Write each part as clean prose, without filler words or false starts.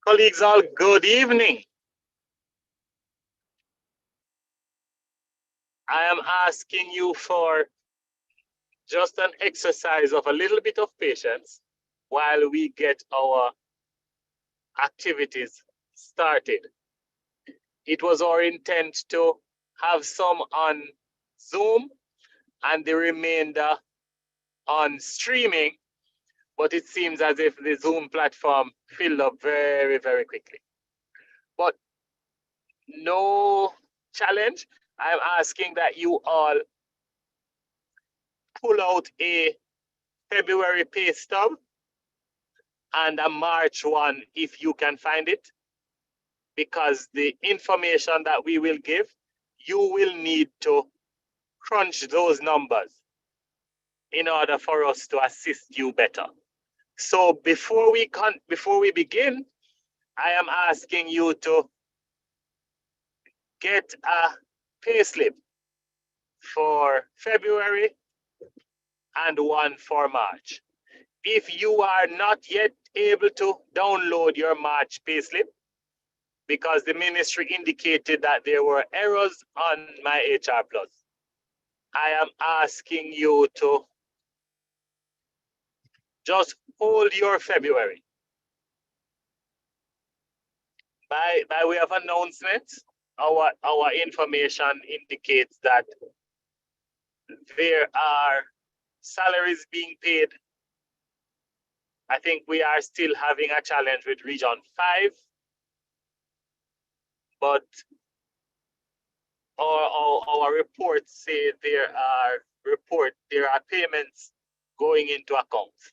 Colleagues, all good evening. I am asking you for just an exercise of a little bit of patience while we get our activities started. It was our intent to have some on Zoom and the remainder on streaming, but it seems as if the Zoom platform filled up very, very quickly. But no challenge. I'm asking that you all pull out a February pay stub and a March one if you can find it, because the information that we will give, you will need to crunch those numbers in order for us to assist you better. So before we begin, I am asking you to get a payslip for February and one for March. If you are not yet able to download your March payslip, because the ministry indicated that there were errors on my HR Plus, I am asking you to just hold your February. By way of announcement, our information indicates that there are salaries being paid. I think we are still having a challenge with Region 5, but our reports say there are payments going into accounts.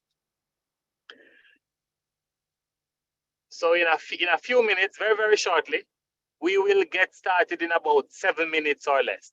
So in a few minutes, very, very shortly, we will get started in about 7 minutes or less.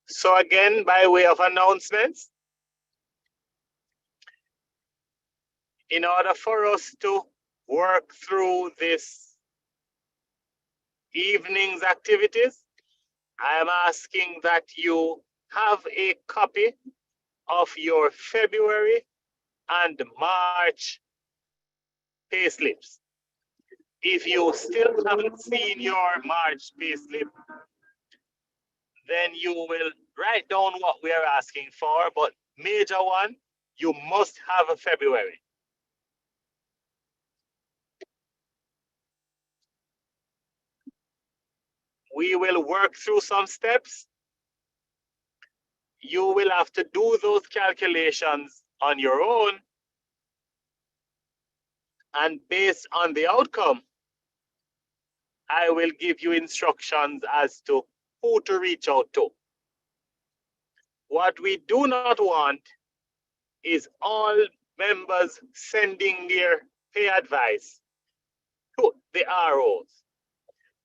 So again, by way of announcements, in order for us to work through this evening's activities, I am asking that you have a copy of your February and March payslips. If you still haven't seen your March payslip, then you will write down what we are asking for, but major one, you must have a February. We will work through some steps. you will have to do those calculations on your own, and based on the outcome, I will give you instructions as to who to reach out to. What we do not want is all members sending their pay advice to the ROs.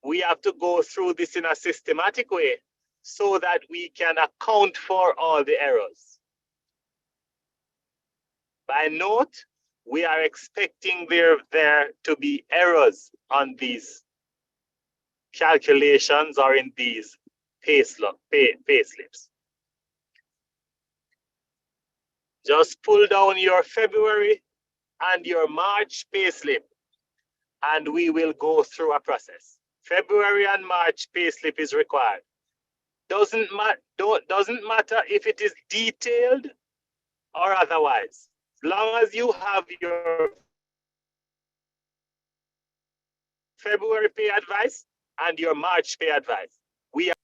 We have to go through this in a systematic way so that we can account for all the errors. By note, we are expecting there to be errors on these calculations or in these pay slips. Just pull down your February and your March payslip, and we will go through a process. February and March payslip is required. Doesn't matter if it is detailed or otherwise. As long as you have your February pay advice and your March pay advice, we are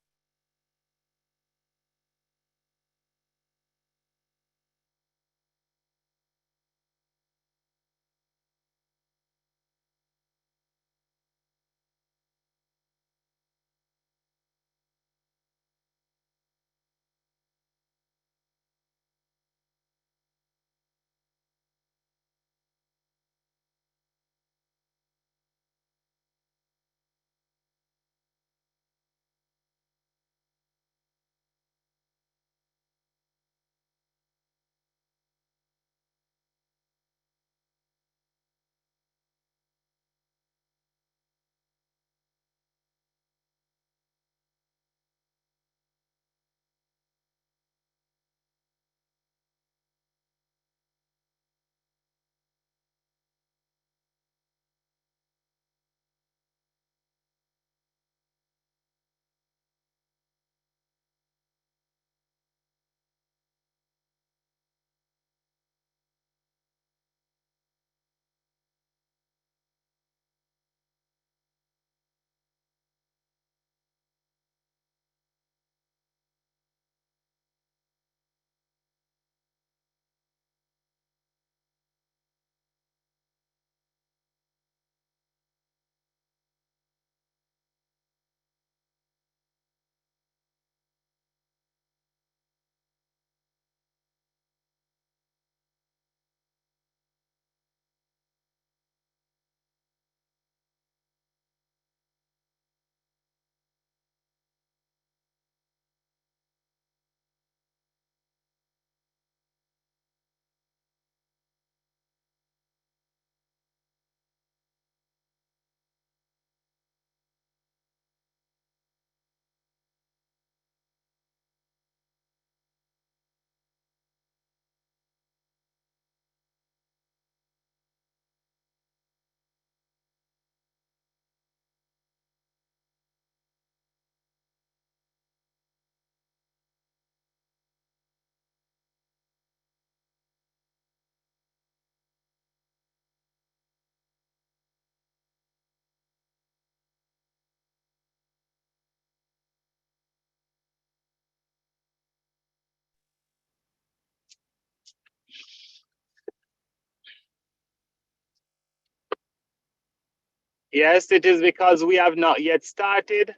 yes, it is because we have not yet started.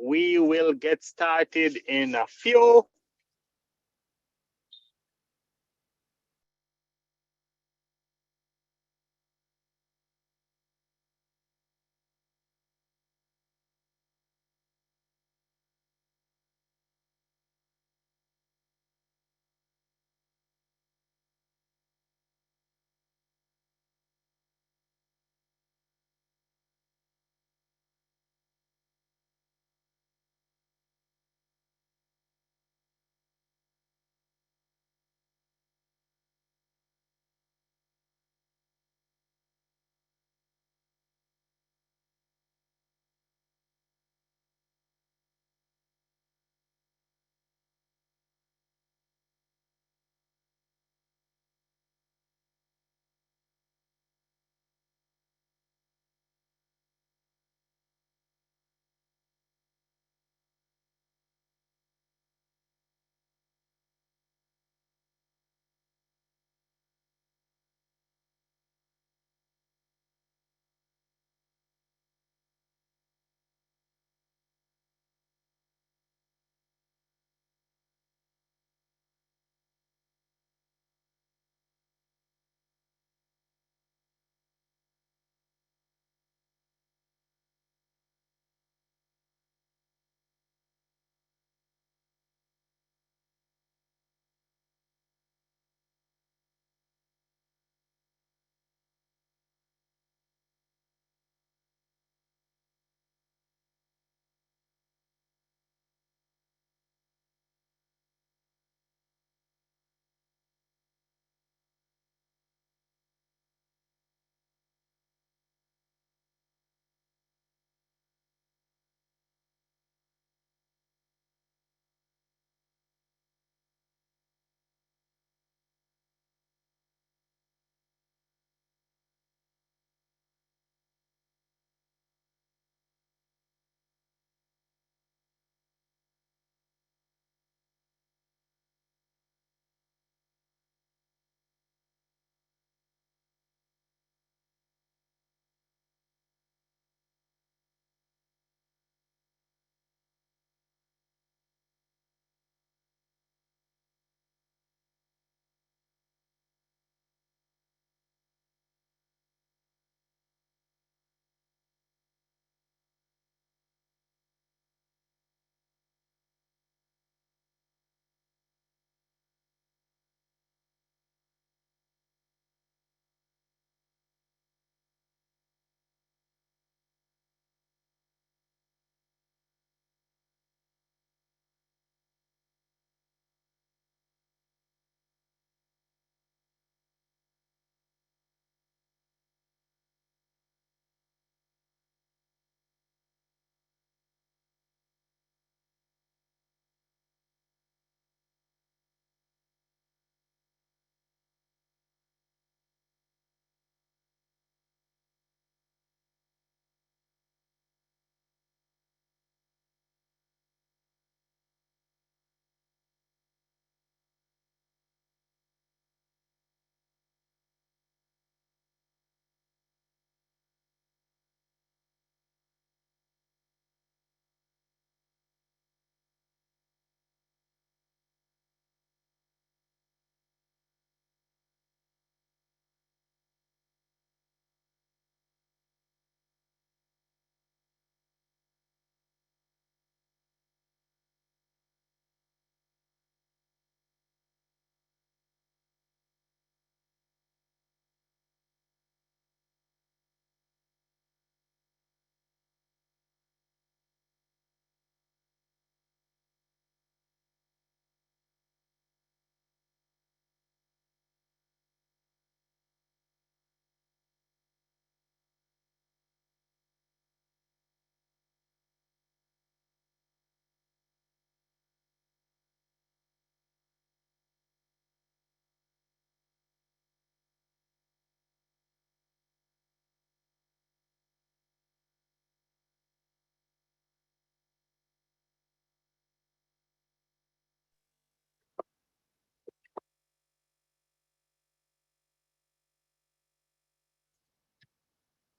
We will get started in a few.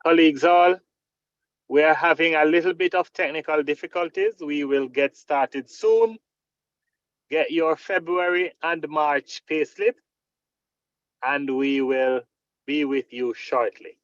Colleagues all, we are having a little bit of technical difficulties. We will get started soon. Get your February and March payslip, and we will be with you shortly.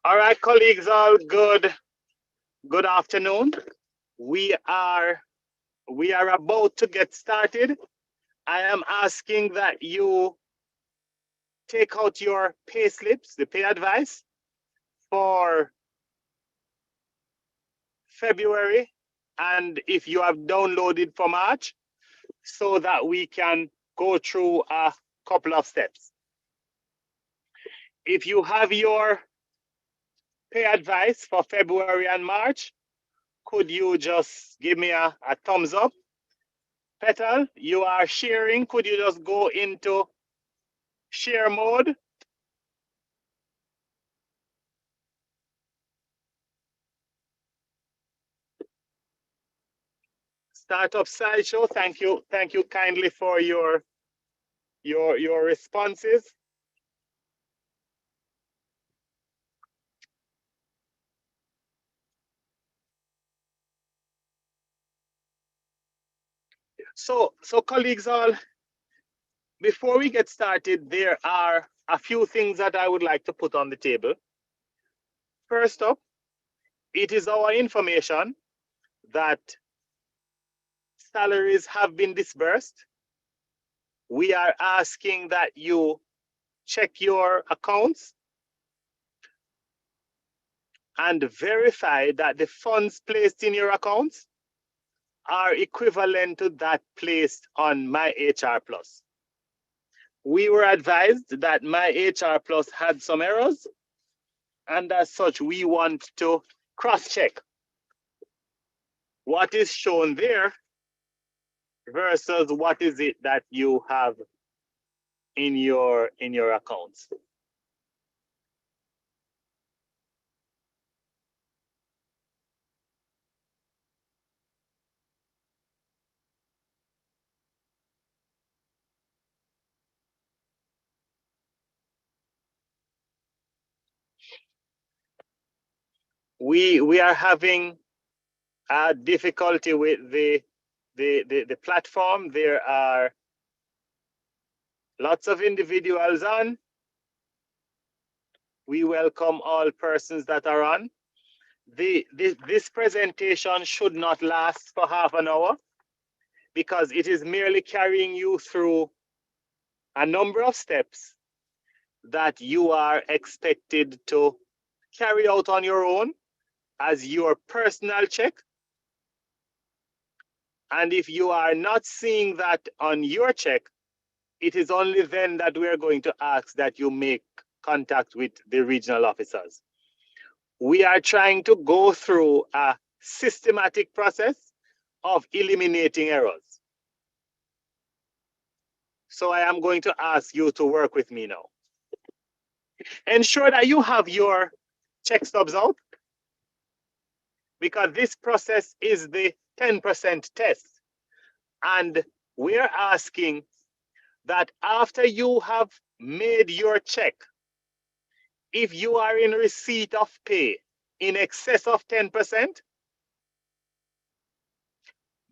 All right, colleagues, all good. Good afternoon. We are about to get started. I am asking that you take out your pay slips, the pay advice for February, and if you have downloaded for March, so that we can go through a couple of steps. If you have your pay advice for February and March, could you just give me a thumbs up? Petal, you are sharing. Could you just go into share mode? Startup Sideshow, thank you kindly for your responses. So colleagues, all, before we get started, there are a few things that I would like to put on the table. First up, it is our information that salaries have been disbursed. We are asking that you check your accounts and verify that the funds placed in your accounts are equivalent to that placed on My HR Plus. We were advised that My HR Plus had some errors, and as such, we want to cross-check what is shown there versus what is it that you have in your accounts. We are having a difficulty with the platform. There are lots of individuals on. We welcome all persons that are on. This presentation should not last for half an hour because it is merely carrying you through a number of steps that you are expected to carry out on your own as your personal check. And if you are not seeing that on your check, it is only then that we are going to ask that you make contact with the regional officers. We are trying to go through a systematic process of eliminating errors. So I am going to ask you to work with me now. Ensure that you have your check stubs out, because this process is the 10% test. And we're asking that after you have made your check, if you are in receipt of pay in excess of 10%,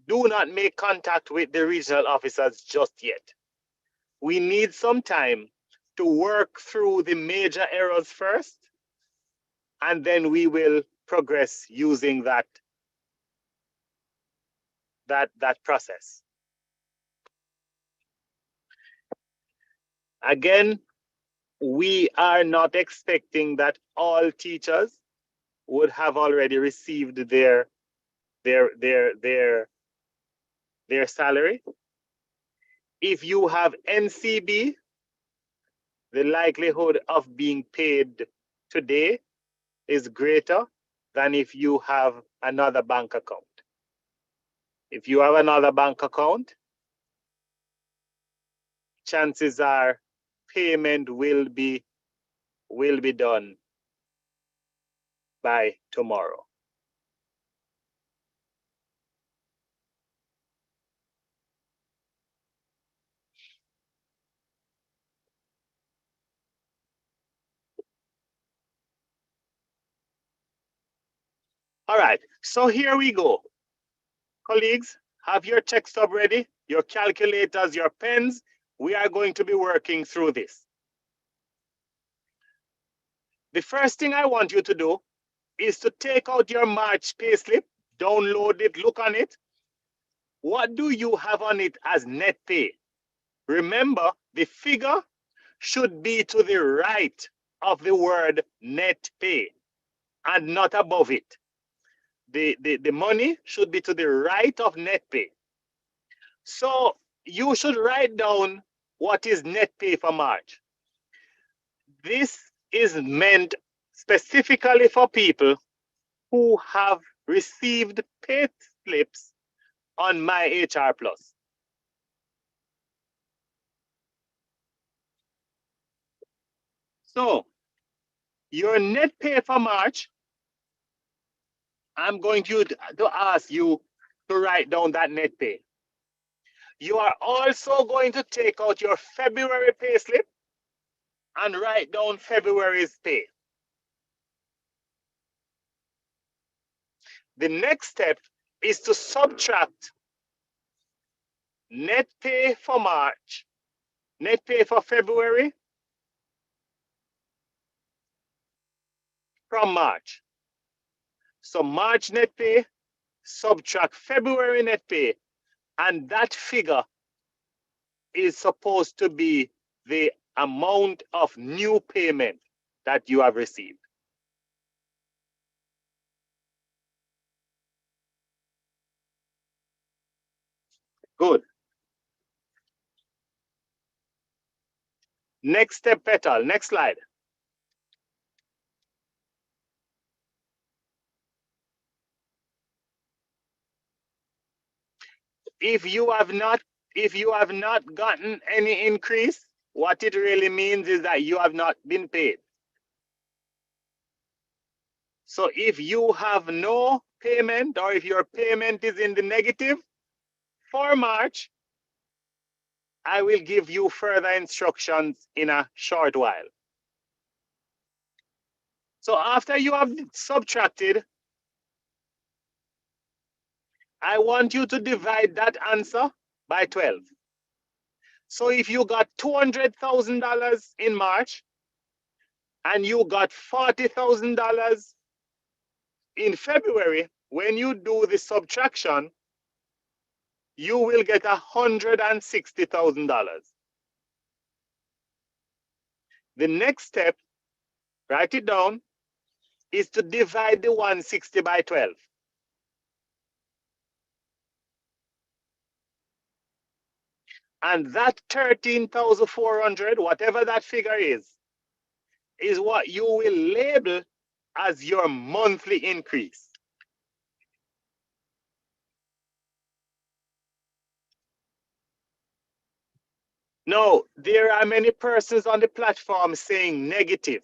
do not make contact with the regional officers just yet. We need some time to work through the major errors first, and then we will progress using that process. Again, we are not expecting that all teachers would have already received their salary. If you have NCB, the likelihood of being paid today is greater than if you have another bank account. If you have another bank account, chances are payment will be done by tomorrow. All right, so here we go. Colleagues, have your check stub ready, your calculators, your pens. We are going to be working through this. The first thing I want you to do is to take out your March payslip, download it, look on it. What do you have on it as net pay? Remember, the figure should be to the right of the word net pay and not above it. The money should be to the right of net pay. So you should write down what is net pay for March. This is meant specifically for people who have received pay slips on My HR Plus. So your net pay for March, I'm going to ask you to write down that net pay. You are also going to take out your February pay slip and write down February's pay. The next step is to subtract net pay for March, net pay for February from March. So March net pay, subtract February net pay, and that figure is supposed to be the amount of new payment that you have received. Good. Next step, Petal. Next slide. If you have not gotten any increase, what it really means is that you have not been paid. So if you have no payment, or if your payment is in the negative for March, I will give you further instructions in a short while. So after you have subtracted, I want you to divide that answer by 12. So if you got $200,000 in March and you got $40,000 in February, when you do the subtraction, you will get $160,000. The next step, write it down, is to divide the 160 by 12. And that 13,400, whatever that figure is what you will label as your monthly increase. Now, there are many persons on the platform saying negative.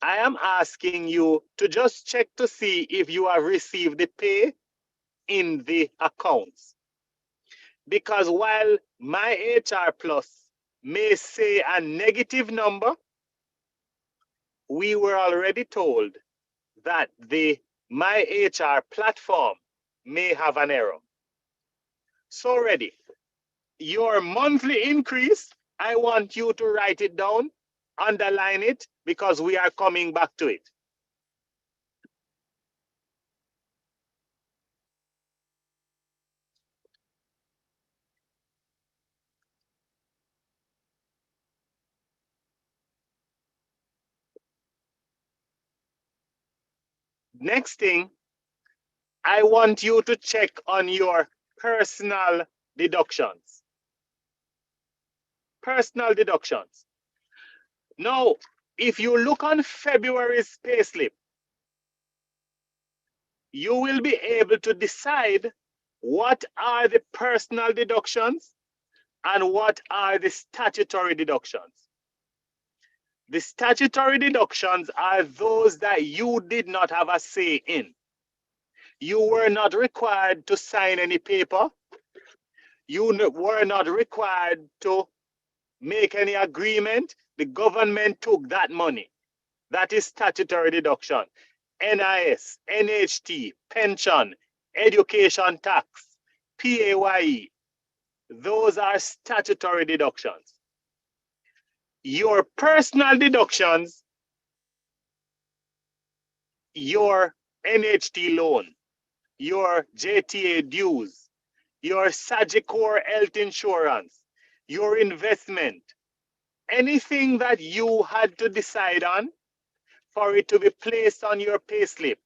I am asking you to just check to see if you have received the pay in the accounts. Because while My HR Plus may say a negative number, we were already told that the My HR platform may have an error. So ready. Your monthly increase, I want you to write it down, underline it, because we are coming back to it. Next thing, I want you to check on your personal deductions. Personal deductions. Now, if you look on February's payslip, you will be able to decide what are the personal deductions and what are the statutory deductions. The statutory deductions are those that you did not have a say in. You were not required to sign any paper. You were not required to make any agreement. The government took that money. That is statutory deduction. NIS, NHT, pension, education tax, PAYE. Those are statutory deductions. Your personal deductions your NHT loan, your JTA dues, your Sagicor health insurance, your investment, anything that you had to decide on for it to be placed on your payslip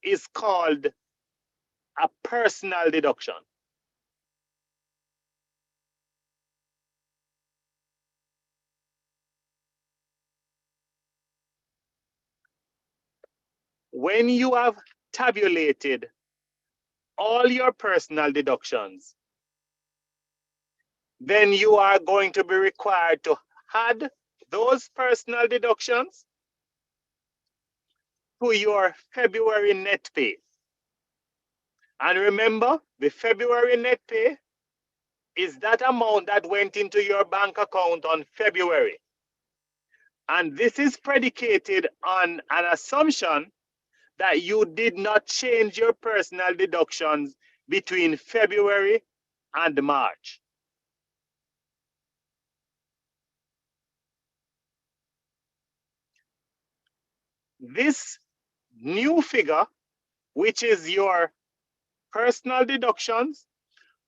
is called a personal deduction. When you have tabulated all your personal deductions, then you are going to be required to add those personal deductions to your February net pay. And remember, the February net pay is that amount that went into your bank account on February. And this is predicated on an assumption that you did not change your personal deductions between February and March. This new figure, which is your personal deductions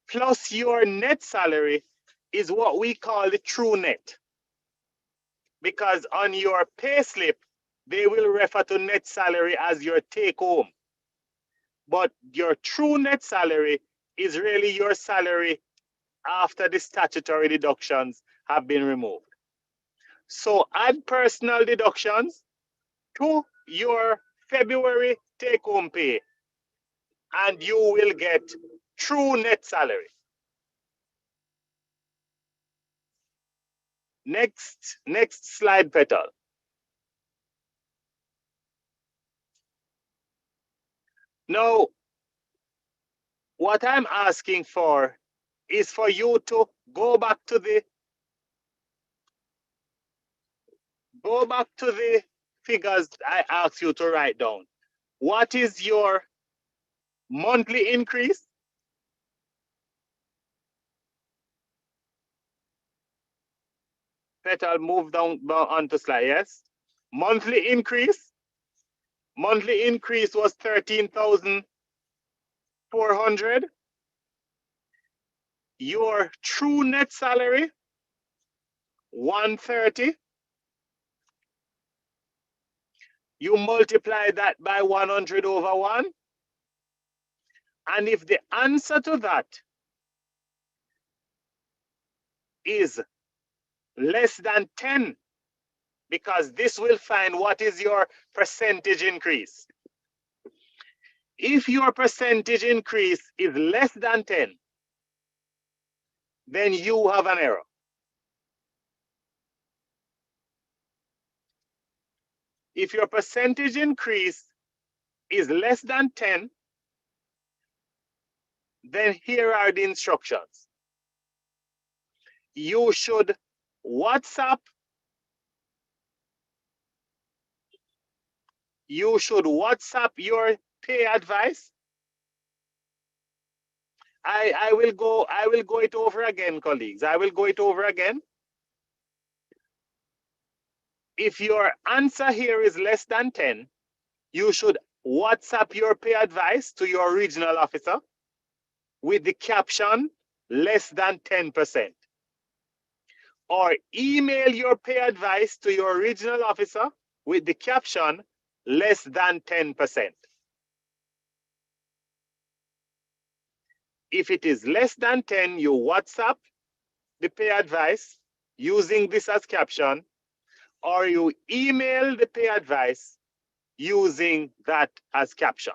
plus your net salary, is what we call the true net. Because on your pay slip, they will refer to net salary as your take home. But your true net salary is really your salary after the statutory deductions have been removed. So add personal deductions to your February take home pay and you will get true net salary. Next slide, Petal. Now, what I'm asking for is for you to go back to the figures I asked you to write down. What is your monthly increase? Petal, move down onto slide, yes? Monthly increase was 13,400. Your true net salary, 130. You multiply that by 100 over 1. And if the answer to that is less than 10, because this will find what is your percentage increase. If your percentage increase is less than 10, then you have an error. If your percentage increase is less than 10, then here are the instructions. You should WhatsApp your pay advice. I will go it over again, colleagues. I will go it over again. If your answer here is less than 10, you should WhatsApp your pay advice to your regional officer with the caption less than 10%. Or email your pay advice to your regional officer with the caption less than 10%. If it is less than 10, you WhatsApp the pay advice using this as caption, or you email the pay advice using that as caption.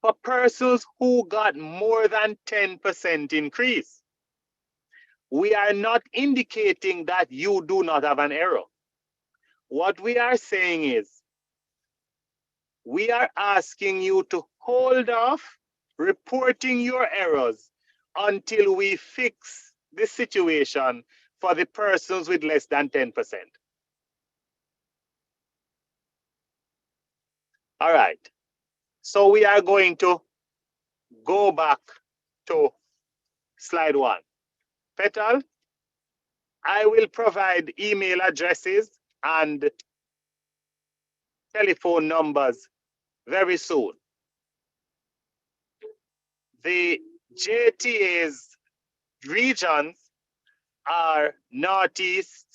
For persons who got more than 10% increase, we are not indicating that you do not have an error. What we are saying is, we are asking you to hold off reporting your errors until we fix the situation for the persons with less than 10%. All right. So we are going to go back to slide 1. Petal, I will provide email addresses and telephone numbers very soon. The JTA's regions are Northeast,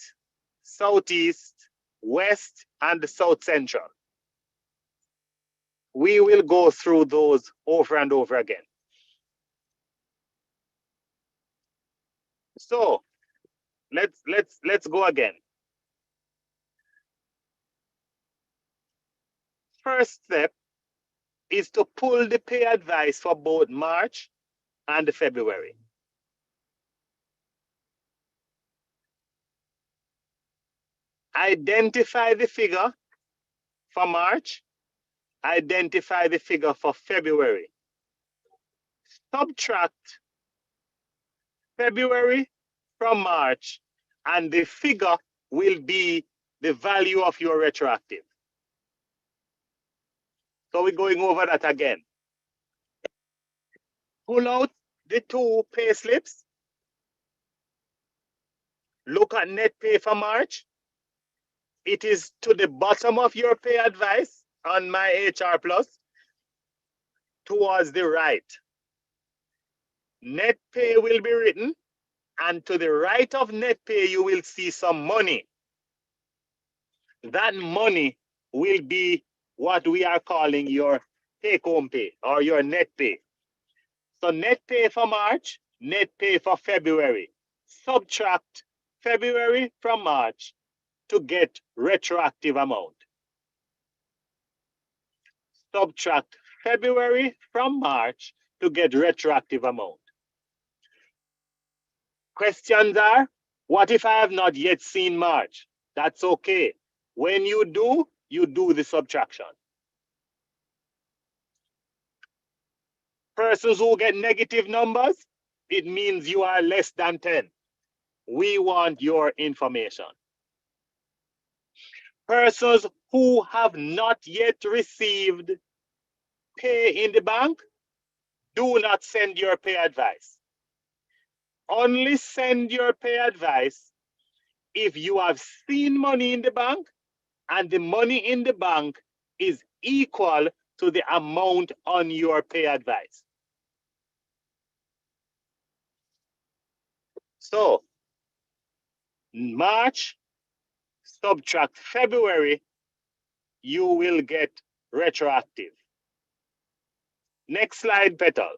Southeast, West, and South Central. We will go through those over and over again. So let's go again. First step is to pull the pay advice for both March and February. Identify the figure for March, identify the figure for February. Subtract February from March, and the figure will be the value of your retroactive. So we're going over that again. Pull out the two pay slips. Look at net pay for March. It is to the bottom of your pay advice on my HR Plus towards the right. Net pay will be written, and to the right of net pay, you will see some money. That money will be what we are calling your take-home pay or your net pay. So net pay for March, net pay for February. Subtract February from March to get retroactive amount. Subtract February from March to get retroactive amount. Questions are, what if I have not yet seen March? That's okay. When you do the subtraction. Persons who get negative numbers, it means you are less than 10. We want your information. Persons who have not yet received pay in the bank, do not send your pay advice. Only send your pay advice if you have seen money in the bank and the money in the bank is equal to the amount on your pay advice. So, March, subtract February, you will get retroactive. Next slide, Petal.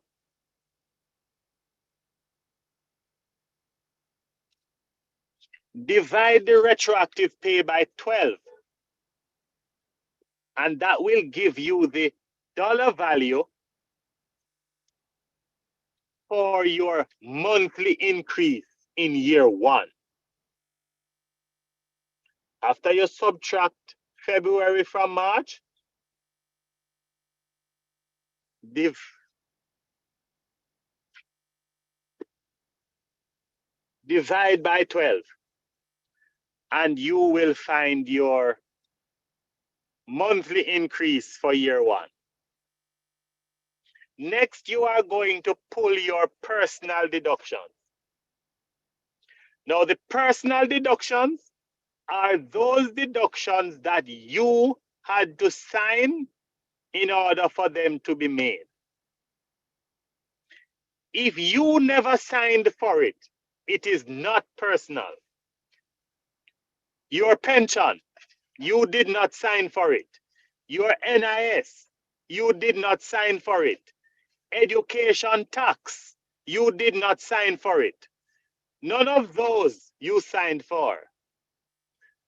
Divide the retroactive pay by 12. And that will give you the dollar value for your monthly increase in year one. After you subtract February from March, divide by 12, and you will find your monthly increase for year one. Next, you are going to pull your personal deductions. Now, the personal deductions are those deductions that you had to sign in order for them to be made. If you never signed for it, it is not personal. Your pension, you did not sign for it. Your NIS, you did not sign for it. Education tax, you did not sign for it. None of those you signed for.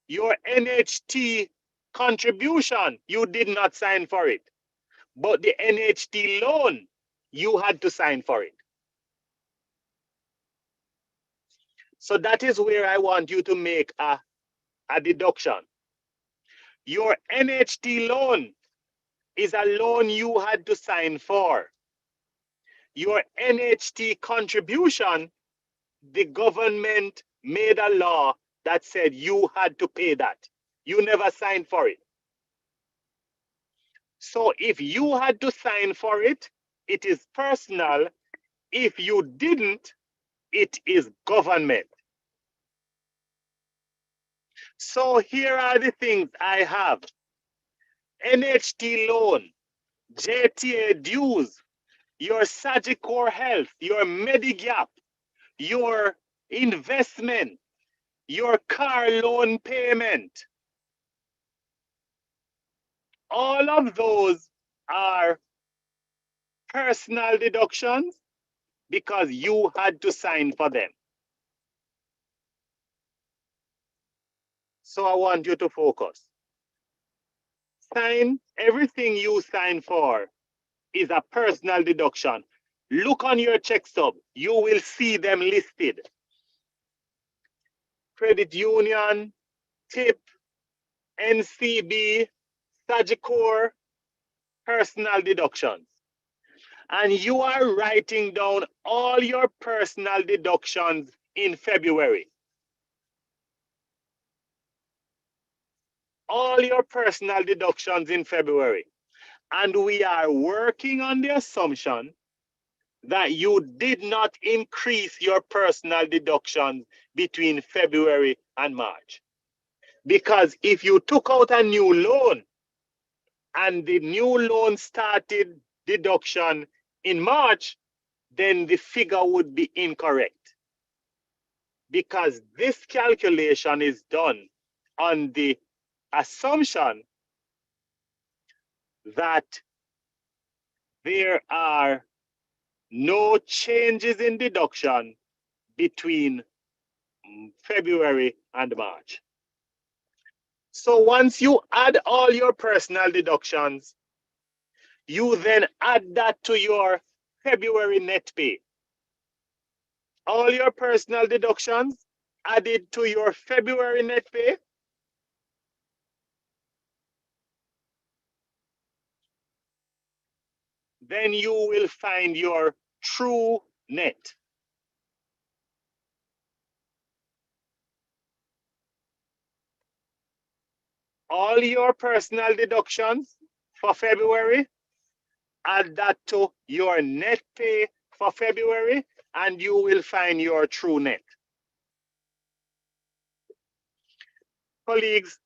Your NHT contribution, you did not sign for it. But the NHT loan, you had to sign for it. So that is where I want you to make a deduction. Your NHT loan is a loan you had to sign for. Your NHT contribution, the government made a law that said you had to pay that. You never signed for it. So if you had to sign for it, it is personal. If you didn't, it is government. So here are the things I have. NHT loan, JTA dues, your Sagicor Health, your Medigap, your investment, your car loan payment. All of those are personal deductions because you had to sign for them. So I want you to focus. Sign, everything you sign for is a personal deduction. Look on your check stub, you will see them listed. Credit union, tip, NCB, Sagicor, personal deductions. And you are writing down all your personal deductions in February. All your personal deductions in February. And we are working on the assumption that you did not increase your personal deductions between February and March. Because if you took out a new loan and the new loan started deduction in March, then the figure would be incorrect. Because this calculation is done on the assumption that there are no changes in deduction between February and March. So once you add all your personal deductions, you then add that to your February net pay. All your personal deductions added to your February net pay. Then you will find your true net. All your personal deductions for February, add that to your net pay for February, and you will find your true net. Colleagues,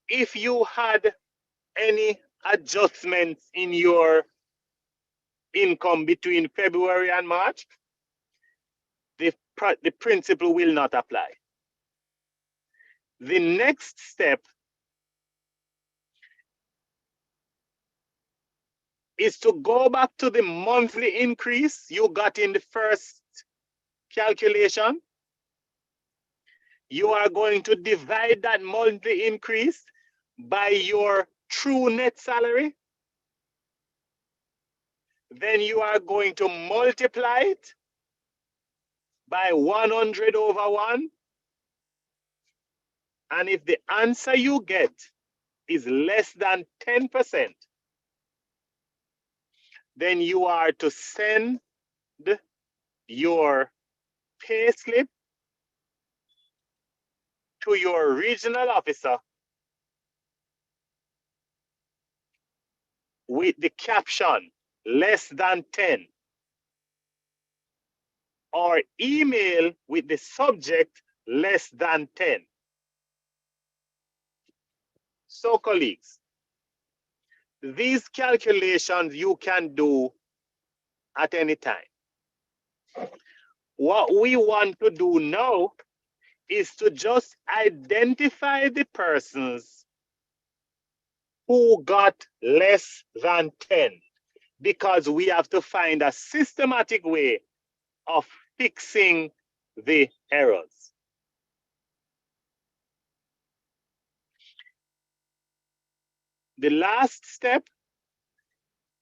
if you had any adjustments in your income between February and March, the principle will not apply. The next step is to go back to the monthly increase you got in the first calculation. You are going to divide that monthly increase by your true net salary. Then you are going to multiply it by 100 over 1. And if the answer you get is less than 10%, then you are to send your pay slip to your regional officer with the caption less than 10, or email with the subject less than 10. So colleagues, these calculations you can do at any time. What we want to do now is to just identify the persons who got less than 10, because we have to find a systematic way of fixing the errors. The last step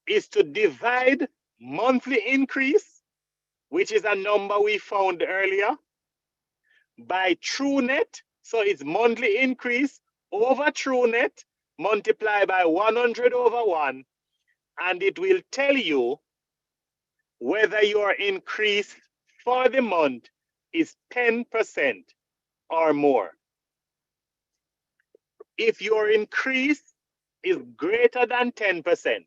is to divide monthly increase, which is a number we found earlier, by true net. So it's monthly increase over true net multiplied by 100 over 1, and it will tell you whether your increase for the month is 10% or more. If your increase is greater than 10%,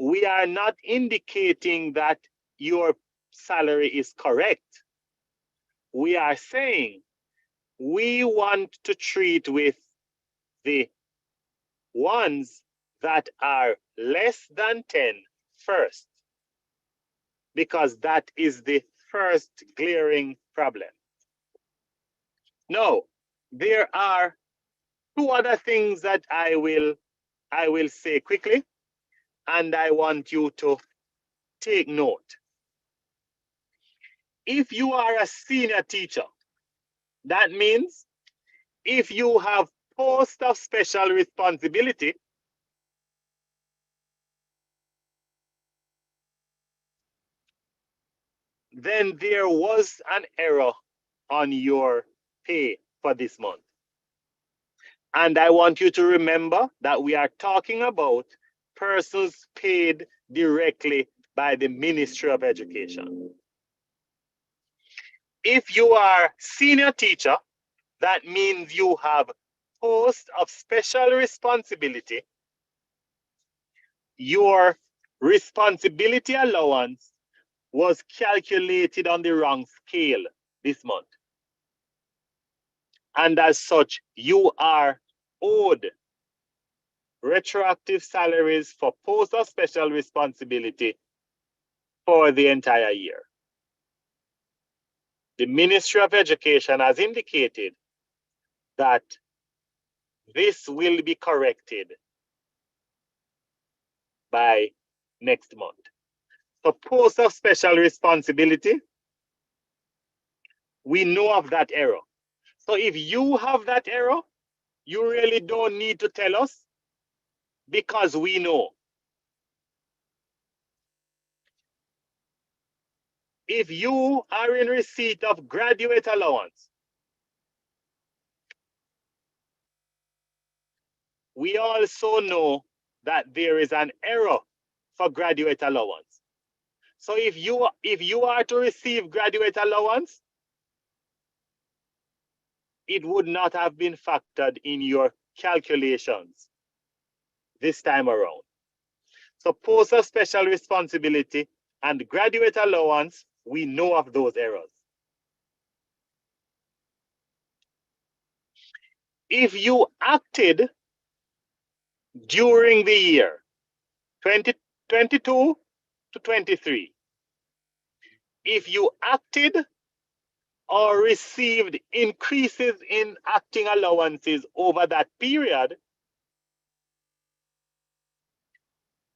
we are not indicating that your salary is correct. We are saying we want to treat with the ones that are less than 10 first, because that is the first glaring problem. Now, there are two other things that I will say quickly, and I want you to take note. If you are a senior teacher, that means if you have post of special responsibility, then there was an error on your pay for this month. And I want you to remember that we are talking about persons paid directly by the Ministry of Education. If you are senior teacher, that means you have post of special responsibility. Your responsibility allowance was calculated on the wrong scale this month. And as such, you are owed retroactive salaries for post of special responsibility for the entire year. The Ministry of Education has indicated that this will be corrected by next month. So post of special responsibility, we know of that error. So if you have that error, you really don't need to tell us, because we know. If you are in receipt of graduate allowance, we also know that there is an error for graduate allowance. So if you are to receive graduate allowance, it would not have been factored in your calculations this time around. So post of special responsibility and graduate allowance, we know of those errors. If you acted during the year 2022 to 23, if you acted or received increases in acting allowances over that period,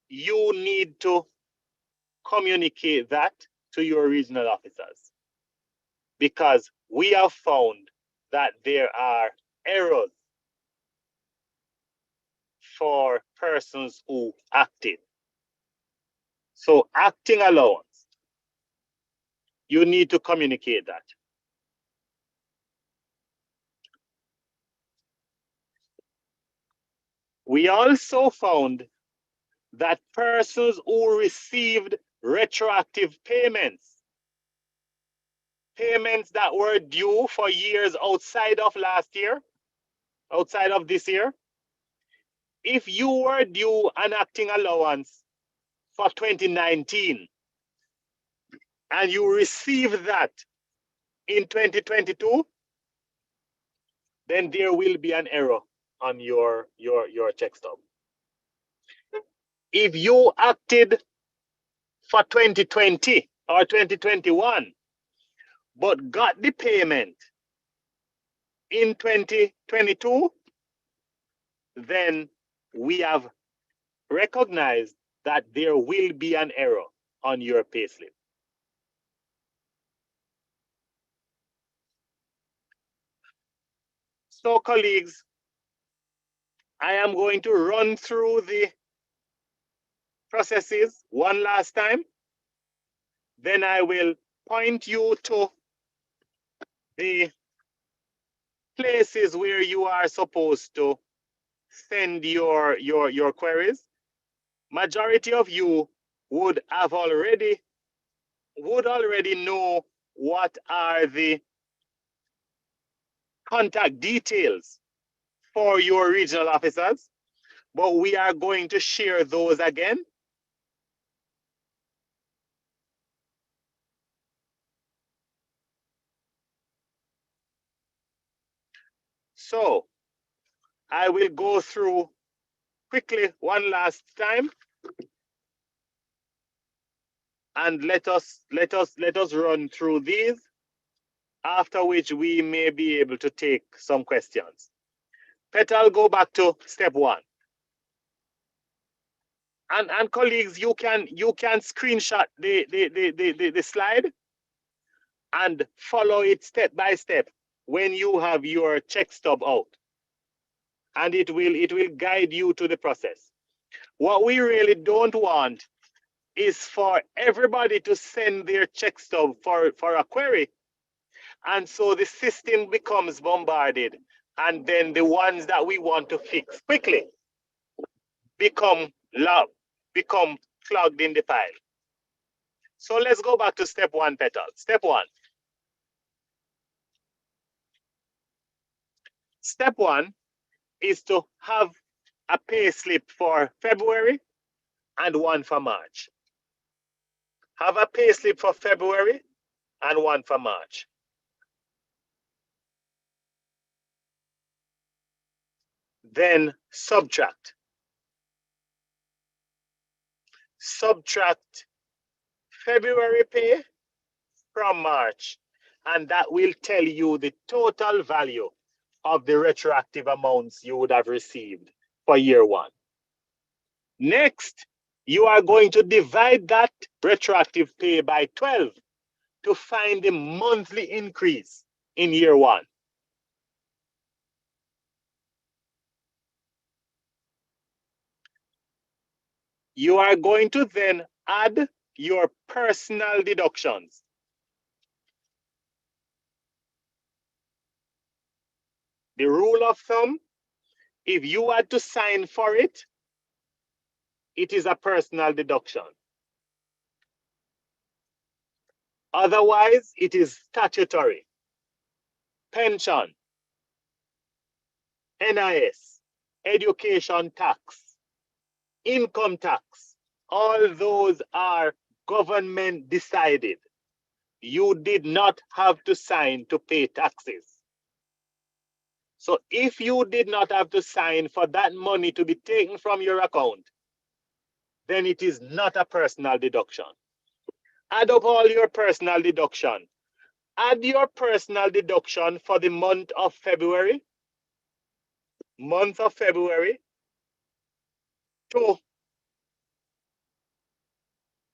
you need to communicate that to your regional officers, because we have found that there are errors for persons who acted. So acting allowance, you need to communicate that. We also found that persons who received retroactive payments, payments that were due for years outside of last year, outside of this year, if you were due an acting allowance for 2019 and you received that in 2022, then there will be an error on your check stub. If you acted for 2020 or 2021 but got the payment in 2022, then we have recognized that there will be an error on your payslip. So colleagues, I am going to run through the processes one last time. Then I will point you to the places where you are supposed to send your queries. Majority of you would already know what are the contact details for your regional officers, but we are going to share those again. So I will go through quickly one last time, and let us run through these, after which we may be able to take some questions. Petal, go back to step one. And colleagues, you can screenshot the slide and follow it step by step when you have your check stub out, and it will guide you to the process. What we really don't want is for everybody to send their check stub for a query, and so the system becomes bombarded, and then the ones that we want to fix quickly become clogged in the file. So let's go back to step one, Petal. Step one. Step one is to have a pay slip for February and one for March. Have a pay slip for February and one for March. Then subtract. Subtract February pay from March, and that will tell you the total value of the retroactive amounts you would have received for year one. Next, you are going to divide that retroactive pay by 12 to find the monthly increase in year one. You are going to then add your personal deductions. The rule of thumb, if you had to sign for it, it is a personal deduction. Otherwise, it is statutory. Pension, NIS, education tax, income tax, all those are government decided. You did not have to sign to pay taxes. So if you did not have to sign for that money to be taken from your account, then it is not a personal deduction. Add up all your personal deduction. Add your personal deduction for the month of February, to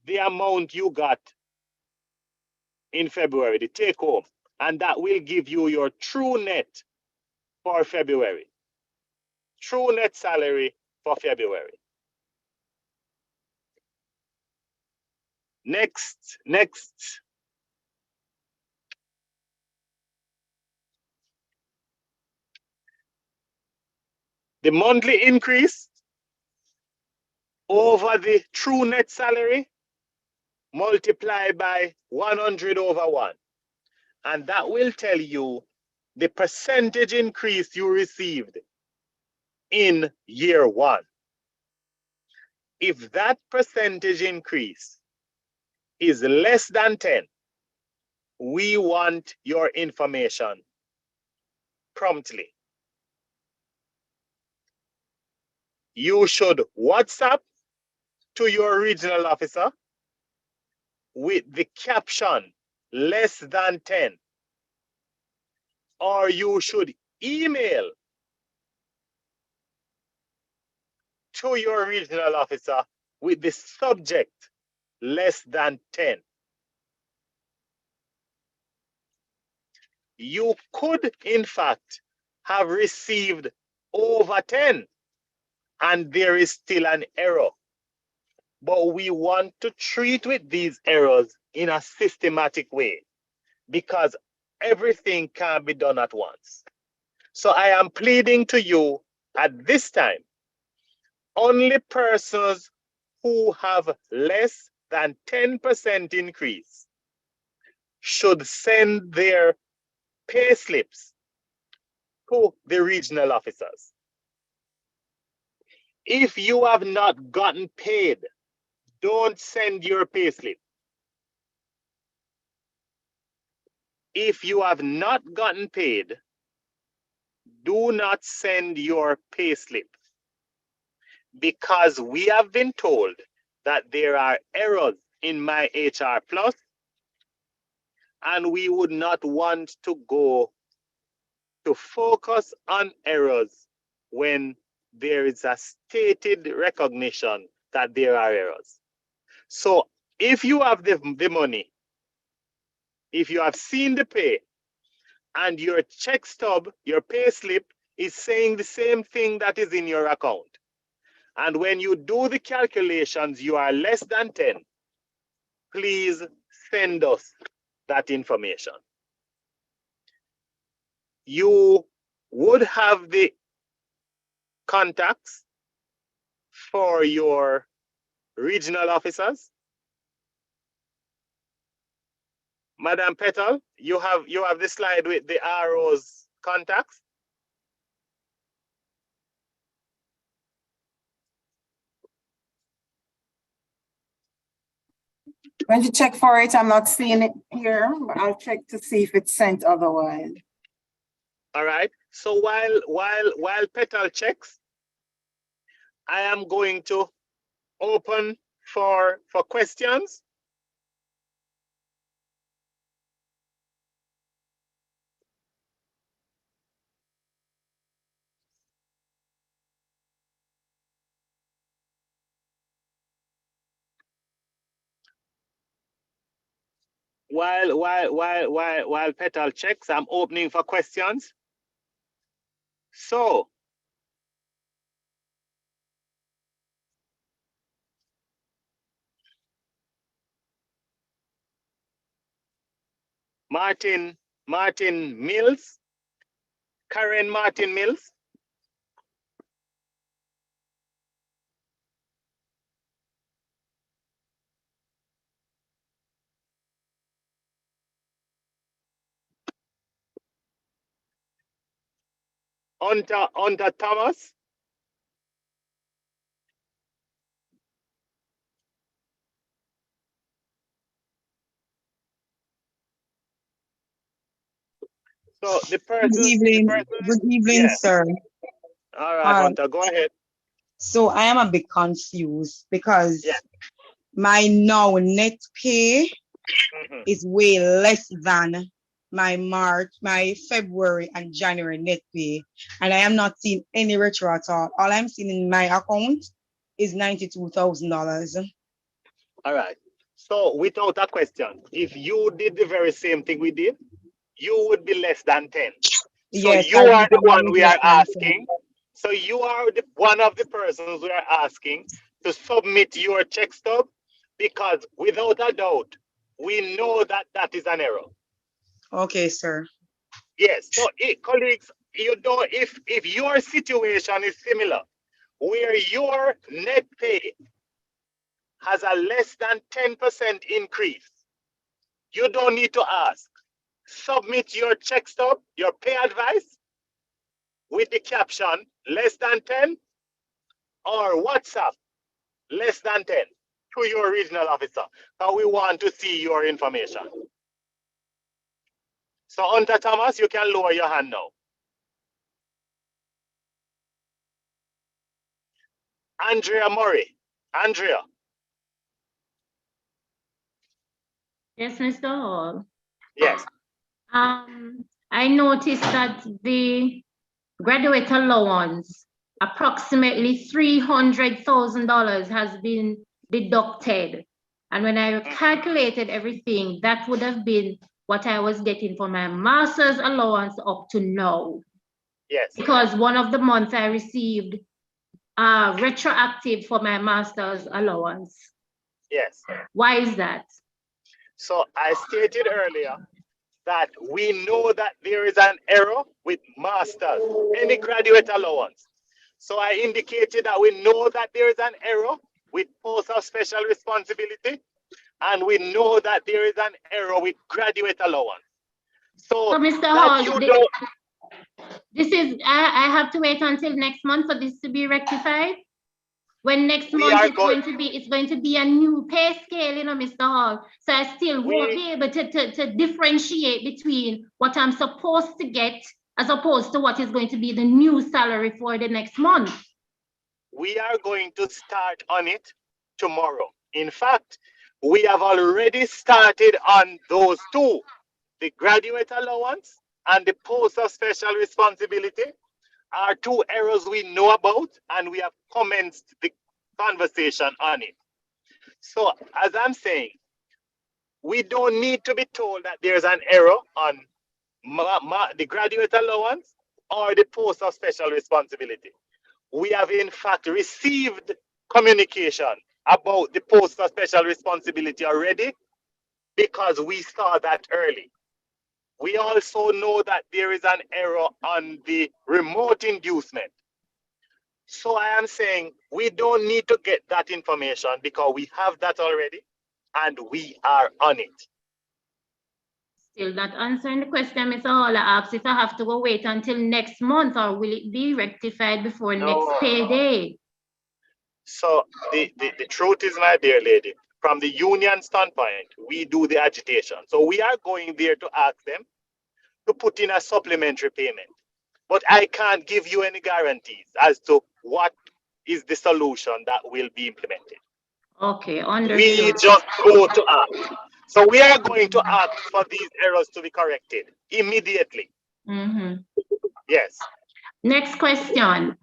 the amount you got in February, the take home, and that will give you your true net for February. True net salary for February. Next. The monthly increase over the true net salary multiply by 100/1. And that will tell you the percentage increase you received in year one. If that percentage increase is less than 10, we want your information promptly. You should WhatsApp to your regional officer with the caption less than 10, or you should email to your regional officer with the subject less than 10. You could, in fact, have received over 10, and there is still an error. But we want to treat with these errors in a systematic way, because everything can't be done at once. So I am pleading to you at this time, only persons who have less than 10% increase should send their pay slips to the regional officers. If you have not gotten paid, don't send your pay slip. If you have not gotten paid, do not send your payslip, because we have been told that there are errors in my HR Plus, and we would not want to go to focus on errors when there is a stated recognition that there are errors. So if you have the money, if you have seen the pay, and your check stub, your pay slip, is saying the same thing that is in your account, and when you do the calculations, you are less than 10, please send us that information. You would have the contacts for your regional officers. Madam Petal, you have the slide with the RO's contacts. When you check for it, I'm not seeing it here, but I'll check to see if it's sent otherwise. All right. So while Petal checks, I am going to open for questions. While Petal checks, I'm opening for questions. So Martin Mills, Karen Martin Mills. Hunter Thomas. So the person. Good evening. Good evening, yeah. sir. All right, Hunter, go ahead. So I am a bit confused because my now net pay is way less than my February and January net pay, and I am not seeing any retro at all. All I'm seeing in my account is $92,000. All right. So without a question, if you did the very same thing we did, you would be less than 10. So yes, you are the one we less are than 10. asking. So you are one of the persons we are asking to submit your check stub, because without a doubt, we know that that is an error. Okay, sir. Yes. So colleagues, you know, if your situation is similar, where your net pay has a less than 10% increase, you don't need to ask. Submit your check stub, your pay advice, with the caption less than 10, or WhatsApp less than 10 to your regional officer, because we want to see your information. So Hunter Thomas, you can lower your hand now. Andrea Murray. Andrea. Yes, Mr. Hall. Yes. I noticed that the graduate allowance, approximately $300,000 has been deducted. And when I calculated everything, that would have been what I was getting for my master's allowance up to now. Yes. Because one of the months I received retroactive for my master's allowance. Yes. Why is that? So I stated earlier that we know that there is an error with masters, any graduate allowance. So I indicated that we know that there is an error with post of special responsibility, and we know that there is an error with graduate allowance. So Mr. Hall, this is, I have to wait until next month for this to be rectified. When next month it's going to be a new pay scale, you know, Mr. Hall. So I still won't be able to differentiate between what I'm supposed to get as opposed to what is going to be the new salary for the next month? We are going to start on it tomorrow. In fact, we have already started on those two, the graduate allowance and the post of special responsibility are two errors we know about, and we have commenced the conversation on it. So, as I'm saying, we don't need to be told that there's an error on the graduate allowance or the post of special responsibility. We have in fact received communication about the post of special responsibility already because we saw that early. We also know that there is an error on the remote inducement. So I am saying we don't need to get that information because we have that already and we are on it. Still not answering the question, Mr. Hall. I asked if I have to go wait until next month or will it be rectified before next payday? So the truth is, my dear lady, from the union standpoint, we do the agitation. So we are going there to ask them to put in a supplementary payment. But I can't give you any guarantees as to what is the solution that will be implemented. Okay, We understood. just go to ask. So we are going to ask for these errors to be corrected immediately. Mhm. Yes. Next question.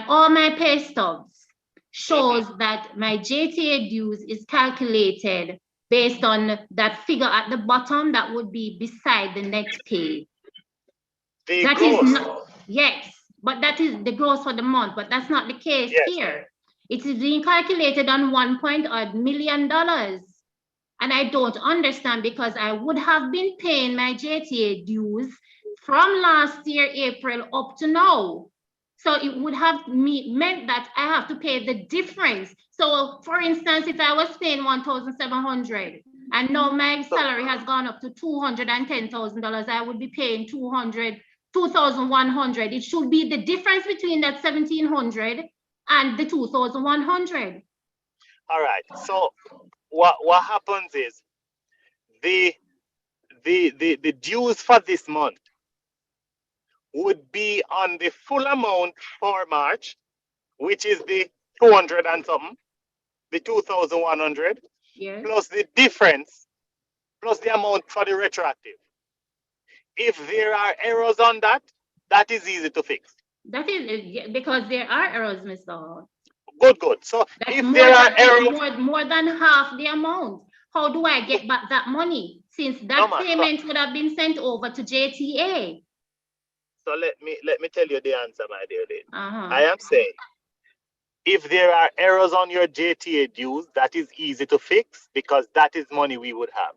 All my pay stubs shows that my JTA dues is calculated based on that figure at the bottom that would be beside the net pay. That is not, yes, but that is the gross for the month, but that's not the case here. It is being calculated on $1 million. And I don't understand because I would have been paying my JTA dues from last year, April up to now. So it would have meant that I have to pay the difference. So for instance, if I was paying $1,700 and now my salary has gone up to $210,000, I would be paying $2,100. It should be the difference between that $1,700 and the $2,100. All right. So what happens is the dues for this month would be on the full amount for March, which is the 200 and something, the 2,100, plus the difference, plus the amount for the retroactive. If there are errors on that, that is easy to fix. That is because there are errors, Mr. Hall. Good. So that's if there are errors, more than half the amount. How do I get back that money since that payment would have been sent over to JTA? So let me tell you the answer, my dear lady. I am saying if there are errors on your JTA dues, that is easy to fix because that is money we would have.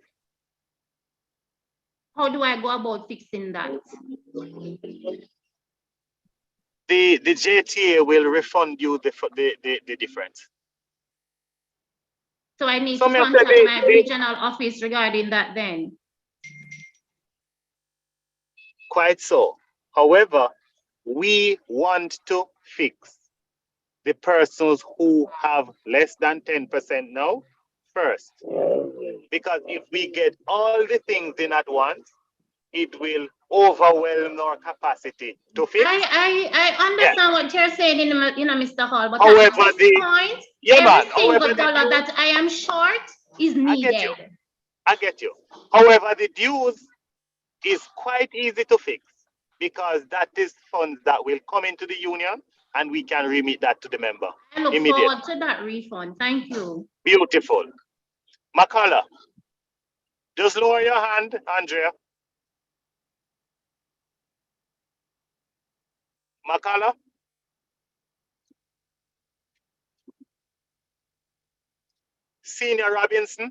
How do I go about fixing that? The JTA will refund you the difference. So I need to contact my regional office regarding that then? Quite so. However, we want to fix the persons who have less than 10% now first. Because if we get all the things in at once, it will overwhelm our capacity to fix. I understand what you're saying, Mr. Hall, but however, at this point, every single dollar that I am short is needed. I get you. However, the dues is quite easy to fix because that is funds that will come into the union and we can remit that to the member. I look forward to that refund. Thank you. Beautiful. Makala, just lower your hand, Andrea. Makala? Senior Robinson?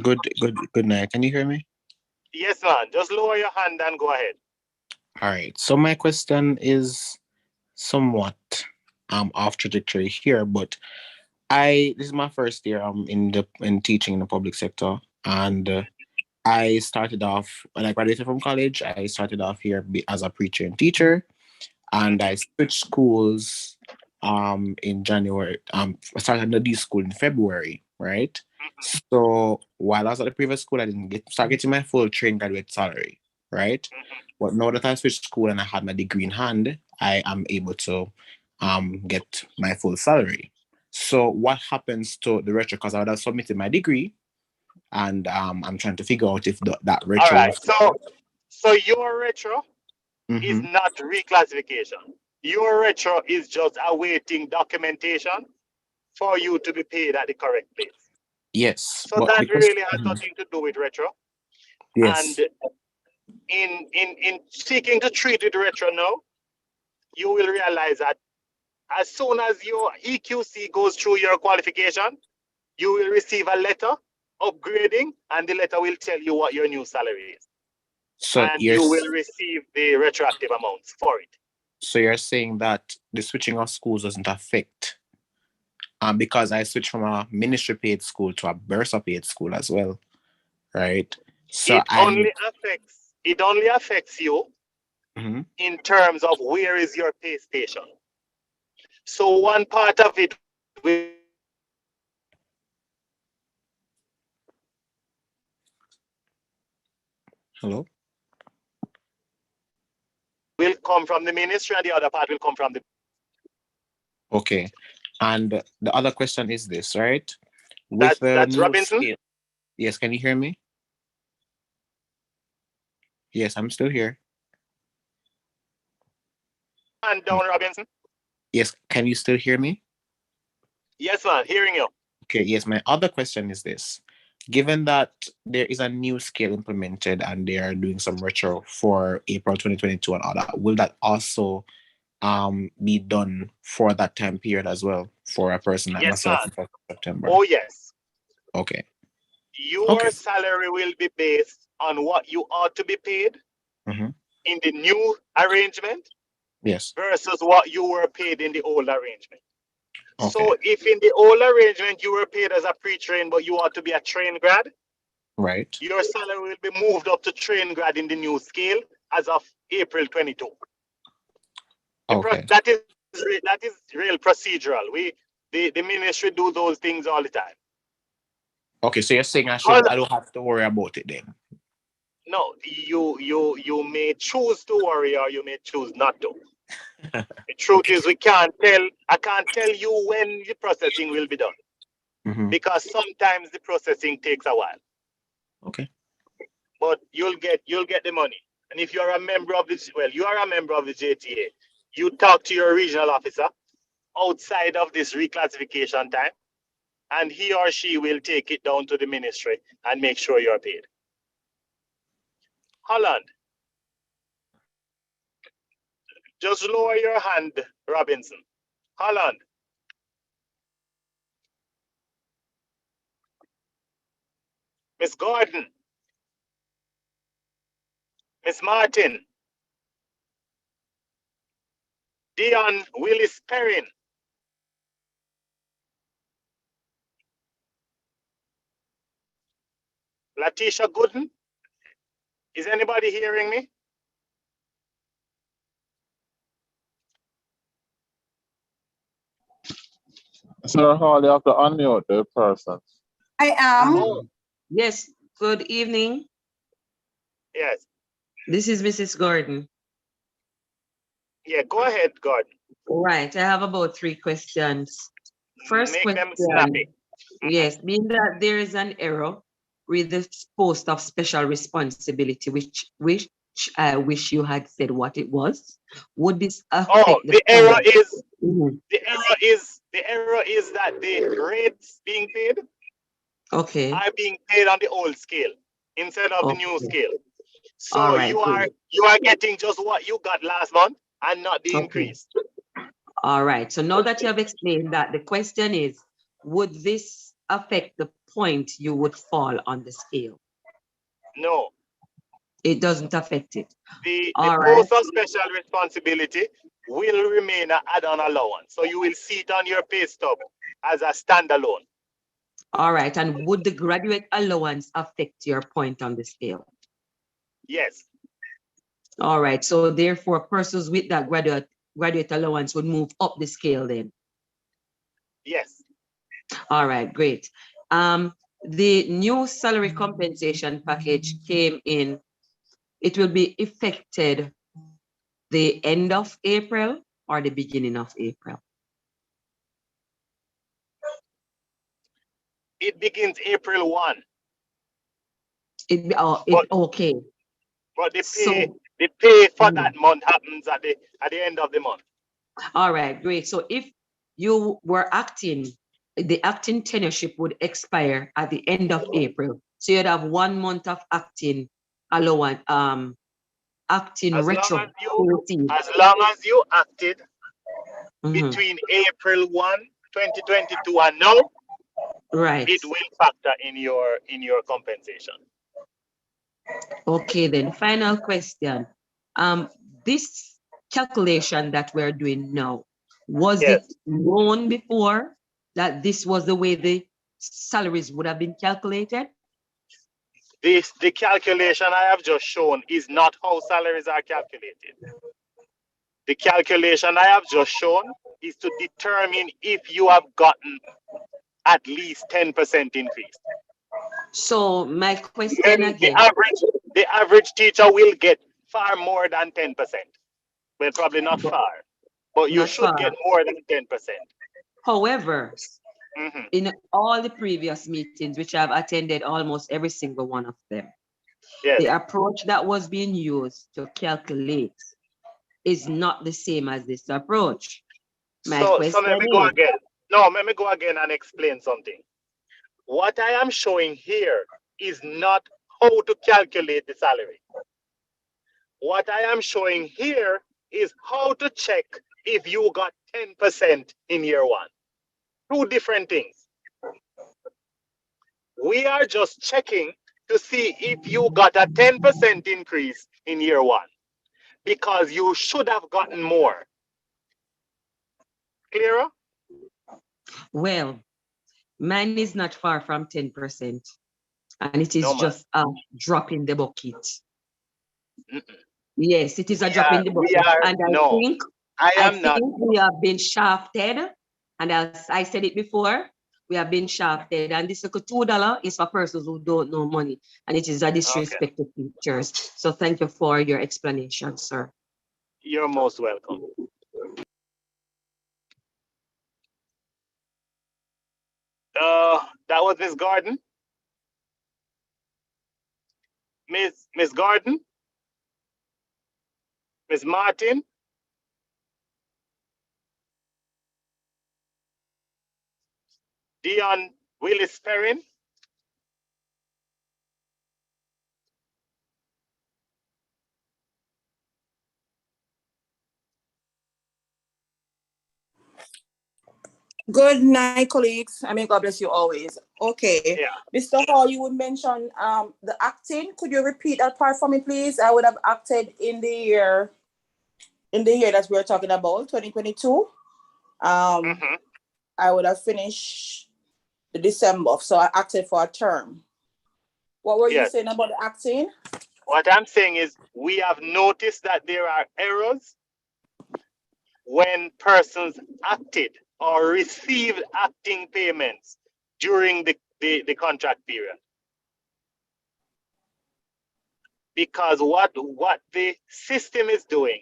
Good night. Can you hear me? Yes, man. Just lower your hand and go ahead. All right. So my question is somewhat off trajectory here, but this is my first year in teaching in the public sector, and I started off when I graduated from college. I started off here as a preacher and teacher, and I switched schools in January. I started the D school in February, right? So while I was at the previous school, I didn't start getting my full trained graduate salary, right? But now that I switched school and I had my degree in hand, I am able to get my full salary. So what happens to the retro? Because I would have submitted my degree, and I'm trying to figure out if that All retro right. was. So your retro is Mhm. not reclassification. Your retro is just awaiting documentation for you to be paid at the correct place. Yes, So but that because really has nothing to do with retro. yes, And in seeking to treat with retro now, you will realize that as soon as your EQC goes through your qualification, you will receive a letter upgrading, and the letter will tell you what your new salary is. so And you will receive the retroactive amounts for it. so you're saying that the switching of schools doesn't affect because I switched from a ministry paid school to a bursa paid school as well, right? So It only affects you Mhm. in terms of where is your pay station. So one part of it Hello. will come from the ministry, and the other part will come from the. Okay, and the other question is this, right? With the That's new Robinson. scale, yes, can you hear me? Yes, I'm still here. And down Robinson. Yes, can you still hear me? Yes, man, hearing you. Okay, yes, my other question is this. Given that there is a new scale implemented and they are doing some retro for April 2022 and all that, will that also be done for that time period as well for a person like Yes, myself man. in September? Oh, yes. Okay. Your salary will be based on what you ought to be paid Mhm. in the new arrangement Yes. versus what you were paid in the old arrangement. Okay. So if in the old arrangement you were paid as a pre-trained, but you ought to be a trained grad, Right. your salary will be moved up to trained grad in the new scale as of April 22. Okay. That is real procedural. The ministry do those things all the time. Okay, so you're saying I don't have to worry about it then? No, you may choose to worry or you may choose not to. The truth is I can't tell you when the processing will be done. Mhm. Because sometimes the processing takes a while. Okay. But you'll get the money. And if you are a member of this, well, you are a member of the JTA, you talk to your regional officer outside of this reclassification time, and he or she will take it down to the ministry and make sure you're paid. Holland, just lower your hand, Robinson. Holland. Miss Gordon. Miss Martin. Dion Willis Perrin. Latisha Gooden. Is anybody hearing me? Sir Hall, you have to unmute the person. I am. Yes, good evening. Yes. This is Mrs. Gordon. Yeah, go ahead, Gordon. Right, I have about 3 questions. First Make them question, snappy. yes, being that there is an error with the post of special responsibility, which I wish you had said what it was. Would this affect The error is Mhm. the error is that the rates being paid Okay. are being paid on the old scale instead of the new Okay. scale. So All right, you are getting just what you got last month and not the Okay. increase. All right. So now that you have explained that, the question is, would this affect the point you would fall on the scale? No. It doesn't affect it. The All post right. of special responsibility will remain an add-on allowance. So you will see it on your pay stub as a standalone. All right. And would the graduate allowance affect your point on the scale? Yes. All right. So therefore, persons with that graduate allowance would move up the scale then. Yes. All right, great. The new salary compensation package came in. It will be effected the end of April or the beginning of April? It begins April 1. Okay. But So, the pay for that month happens at the end of the month. All right, great. So if you were acting, the acting tenureship would expire at the end of April. So you'd have 1 month of acting allowance, acting As retro. as long as you acted Mhm. between April 1, 2022 and now, Right. it will factor in your compensation. Okay, then final question. This calculation that we're doing now, was Yes. it known before that this was the way the salaries would have been calculated? The calculation I have just shown is not how salaries are calculated. The calculation I have just shown is to determine if you have gotten at least 10% increase. So my question Then again. the average teacher will get far more than 10%. Well, probably not far, but you Not should far. get more than 10%. However, Mhm. in all the previous meetings, which I've attended almost every single one of them, Yes. the approach that was being used to calculate is not the same as this approach. My So question let me go is, again. No, let me go again and explain something. What I am showing here is not how to calculate the salary. What I am showing here is how to check if you got 10% in year one. Two different things. We are just checking to see if you got a 10% increase in year one, because you should have gotten more. Clearer? well, mine is not far from 10%, and it is No, man. just a drop in the bucket. Mm-mm. Yes, it is a drop in the bucket. And I think we have been shafted, and as I said it before, we have been shafted, and this $2 is for persons who don't know money, and it is a disrespect to teachers. So thank you for your explanation, sir. You're most welcome. That was Miss Gordon. Miss Gordon? Miss Martin? Dion Willis Perrin? Good night, colleagues. I mean, God bless you always. Okay. Yeah. Mr. Hall, you would mention the acting. Could you repeat that part for me, please? I would have acted in the year that we're talking about, 2022. I would have finished the December, so I acted for a term. What were you saying about the acting? What I'm saying is we have noticed that there are errors when persons acted or received acting payments during the contract period. Because what the system is doing,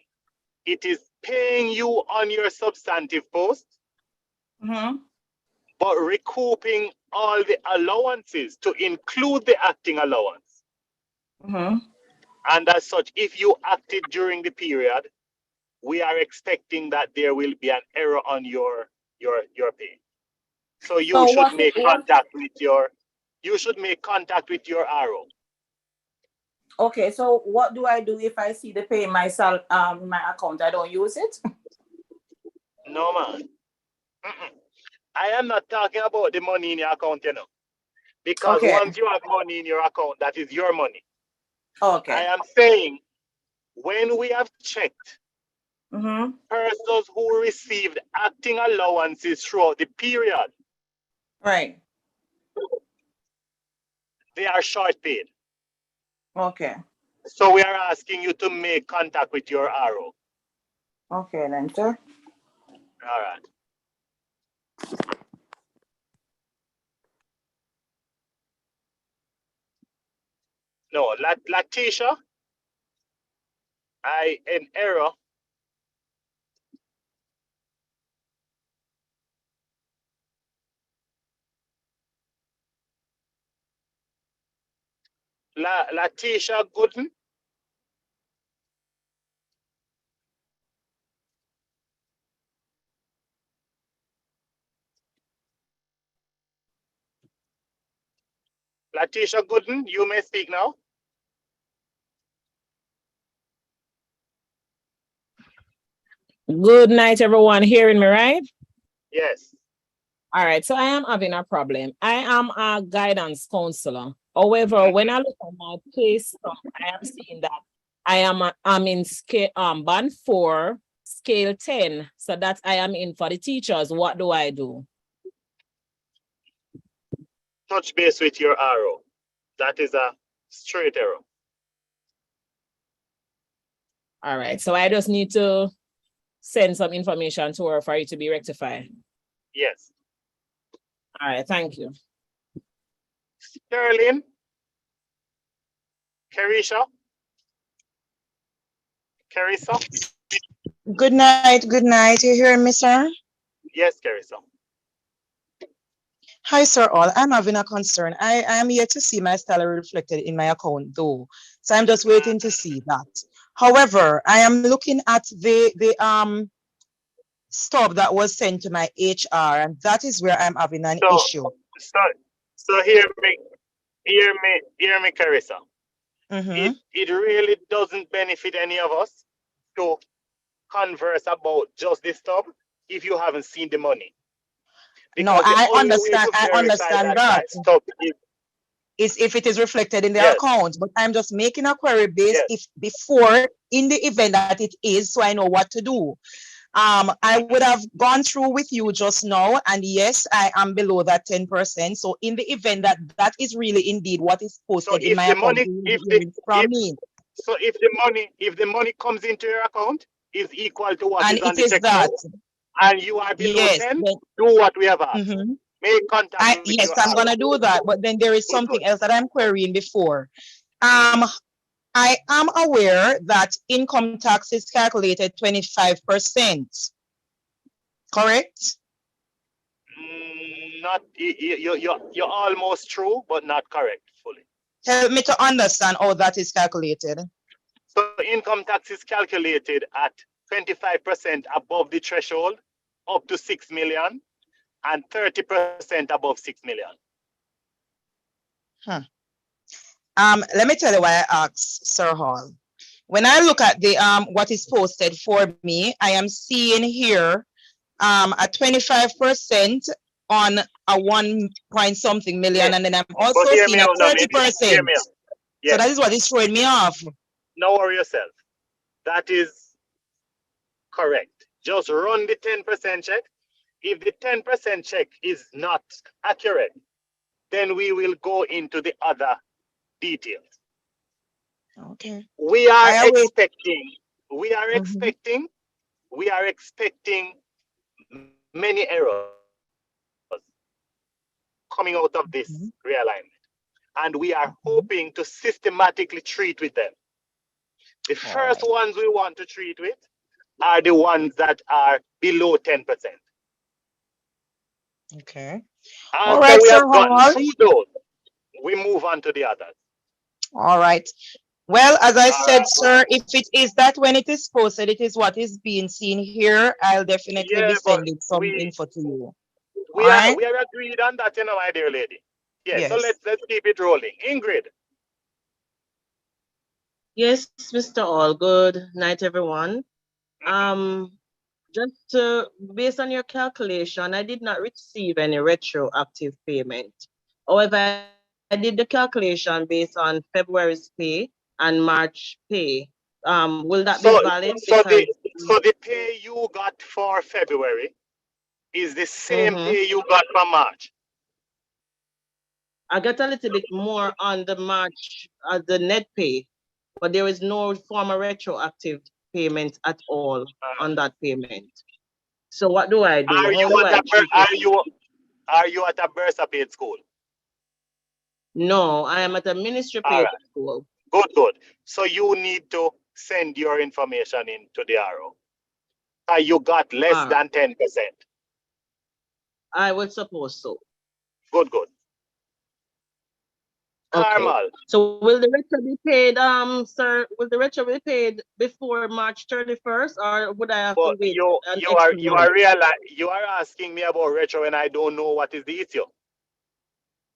it is paying you on your substantive post, but recouping all the allowances to include the acting allowance. And as such, if you acted during the period, we are expecting that there will be an error on your pay. So you should make contact with your RO. Okay, so what do I do if I see the pay myself my account? I don't use it? No, man. I am not talking about the money in your account, you know. Because once you have money in your account, that is your money. Okay. I am saying when we have checked persons who received acting allowances throughout the period, right, they are short paid. Okay. So we are asking you to make contact with your RO. Okay, then, sir. All right. No, Latisha, an error. Latisha Gooden. Latisha Gooden, you may speak now. Good night, everyone. Hearing me, right? Yes. All right. So I am having a problem. I am a guidance counselor. However, when I look at my pay stub, I am seeing that I'm in scale band 4, scale 10. So that I am in for the teachers. What do I do? Touch base with your arrow. That is a straight arrow. All right. So I just need to send some information to her for it to be rectified. Yes. All right. Thank you. Sterling. Carissa. Good night. Good night. You hear me, sir? Yes, Carissa. Hi, sir. All I'm having a concern. I am yet to see my salary reflected in my account, though. So I'm just waiting to see that. However, I am looking at the stub that was sent to my HR, and that is where I'm having an issue. So hear me, Carissa. It really doesn't benefit any of us to converse about just this stub if you haven't seen the money. Because no, I understand that. Is if it is reflected in their account, but I'm just making a query based if before in the event that it is, so I know what to do. I would have gone through with you just now, and yes, I am below that 10%. So in the event that that is really indeed what is posted in my account, so if the money comes into your account is equal to what is on the check note, and you are below 10, do what we have asked. Make contact with yes, I'm gonna do that, but then there is something else that I'm querying before. I am aware that income tax is calculated 25%. Correct? Not you're almost true, but not correct fully. Help me to understand how that is calculated. So income tax is calculated at 25% above the threshold, up to 6 million, and 30% above 6 million. Let me tell you why I asked Sir Hall. When I look at the what is posted for me, I am seeing here a 25% on a 1 point something million, and then I'm also seeing a 30%. So that is what is throwing me off. No worry yourself. That is correct. Just run the 10% check. If the 10% check is not accurate, then we will go into the other details. Okay. We are expecting many errors coming out of this realignment, and we are hoping to systematically treat with them. The first ones we want to treat with are the ones that are below 10%. Okay. After we have gotten through those, we move on to the others. All right. Well, as I said, sir, if it is that when it is posted, it is what is being seen here, I'll definitely be sending some info to you. We are agreed on that, you know, my dear lady. Yes. So let's keep it rolling. Ingrid. Yes, Mr. All. Good night, everyone. Just based on your calculation, I did not receive any retroactive payment. However, I did the calculation based on February's pay and March pay. Will that be valid? So the pay you got for February is the same pay you got for March. I got a little bit more on the March, the net pay, but there is no form of retroactive payment at all on that payment. So what do I do? Are How do I treat it? Are you at a Bursa paid school? No, I am at a ministry All paid right. school. Good. So you need to send your information in to the RO. You got less than 10%. I would suppose so. Good. Okay. Carmel. So will the retro be paid, sir? Will the retro be paid before March 31st, or would I have to wait you extra month? you are asking me about retro and I don't know what is the issue.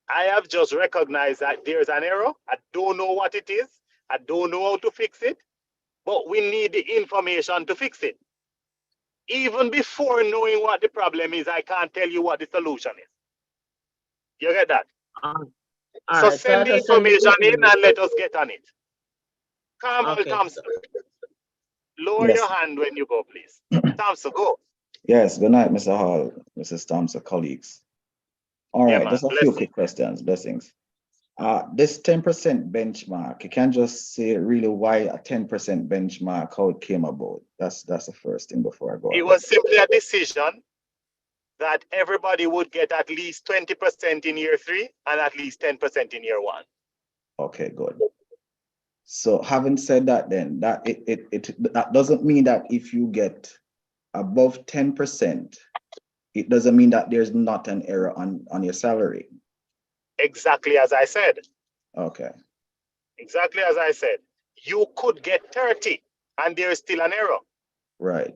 I have just recognized that there's an error. I don't know what it is. I don't know how to fix it, but we need the information to fix it. Even before knowing what the problem is, I can't tell you what the solution is. You get that? So Right, send the information in and let us get on it. Carmel Thompson, lower your hand when you go, please. Thompson, go. Yes, good night, Mr. Hall, Mrs. Thompson, colleagues. All right, just a few quick questions, blessings. This 10% benchmark, you can just say really why a 10% benchmark, how it came about. That's the first thing before I go. It was simply a decision that everybody would get at least 20% in year 3 and at least 10% in year 1. Okay, good. So having said that, then that that doesn't mean that if you get above 10%, it doesn't mean that there's not an error on your salary. Exactly as I said. Okay. Exactly as I said. You could get 30 and there is still an error. Right.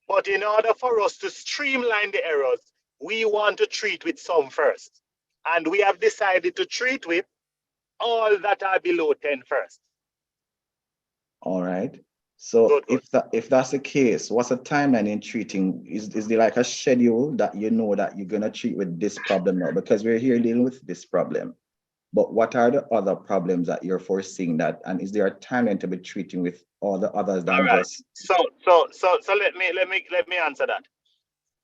But in order for us to streamline the errors, we want to treat with some first. And we have decided to treat with all that are below 10 first. All right. So if that's the case, what's the timeline in treating? Is there like a schedule that you know that you're gonna treat with this problem now? Because we're here dealing with this problem. But what are the other problems that you're foreseeing that, and is there a timeline to be treating with all the others than just? So let me answer that.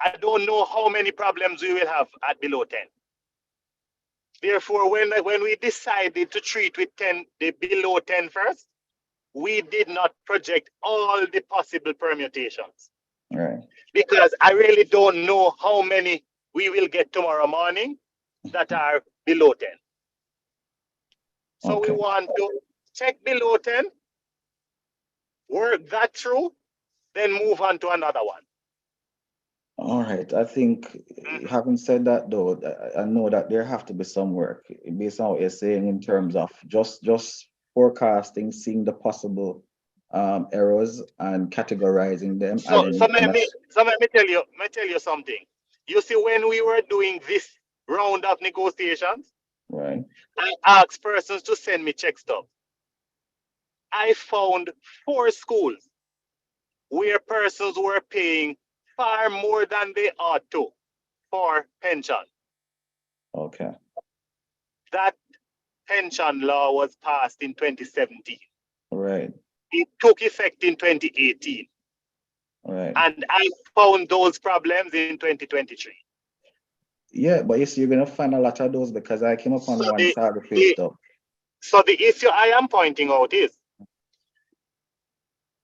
I don't know how many problems we will have at below 10. Therefore, when we decided to treat with 10, the below 10 first, we did not project all the possible permutations. Right. Because I really don't know how many we will get tomorrow morning that are below 10. So we want to check below 10, work that through, then move on to another one. All right. I think having said that, though, I know that there have to be some work based on what you're saying in terms of just forecasting, seeing the possible errors and categorizing them. So let me tell you something. You see, when we were doing this round of negotiations, right, I asked persons to send me check stubs. I found 4 schools where persons were paying far more than they ought to for pension. Okay. That pension law was passed in 2017. Right. It took effect in 2018. Right. And I found those problems in 2023. Yeah, but you see, you're going to find a lot of those because I came upon one salary pay stub. So the issue I am pointing out is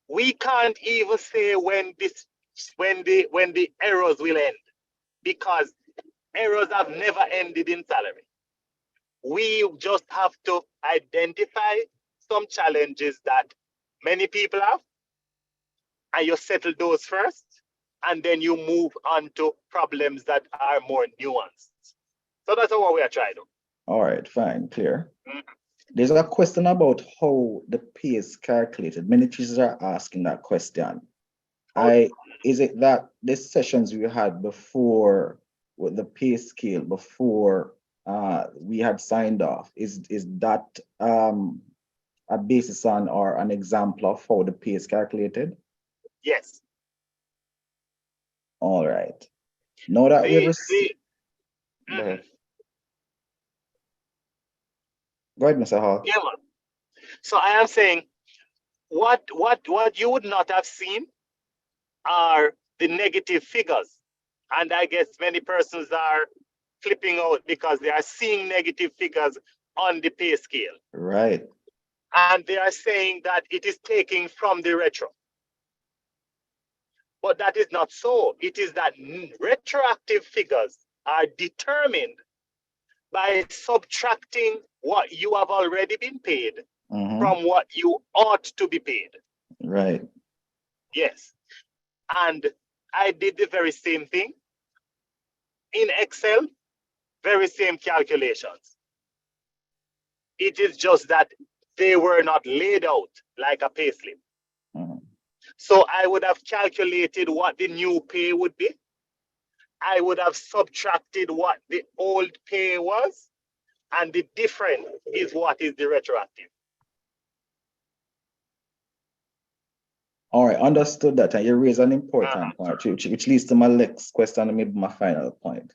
we can't even say when the errors will end, because errors have never ended in salary. We just have to identify some challenges that many people have, and you settle those first, and then you move on to problems that are more nuanced. So that's what we are trying to do. All right, fine, clear. There's a question about how the pay is calculated. Many teachers are asking that question. Is it that the sessions we had before with the pay scale, before we had signed off, is that a basis on or an example of how the pay is calculated? Yes. All right. Now that we've received... Go ahead. Go ahead, Mr. Hall. Yeah, man. So I am saying what you would not have seen are the negative figures. And I guess many persons are flipping out because they are seeing negative figures on the pay scale. Right. And they are saying that it is taking from the retro. But that is not so. It is that retroactive figures are determined by subtracting what you have already been paid from what you ought to be paid. Right. Yes. And I did the very same thing in Excel, very same calculations. It is just that they were not laid out like a payslip. So I would have calculated what the new pay would be. I would have subtracted what the old pay was, and the difference is what is the retroactive. All right, understood that. And you raise an important point, which leads to my next question and maybe my final point.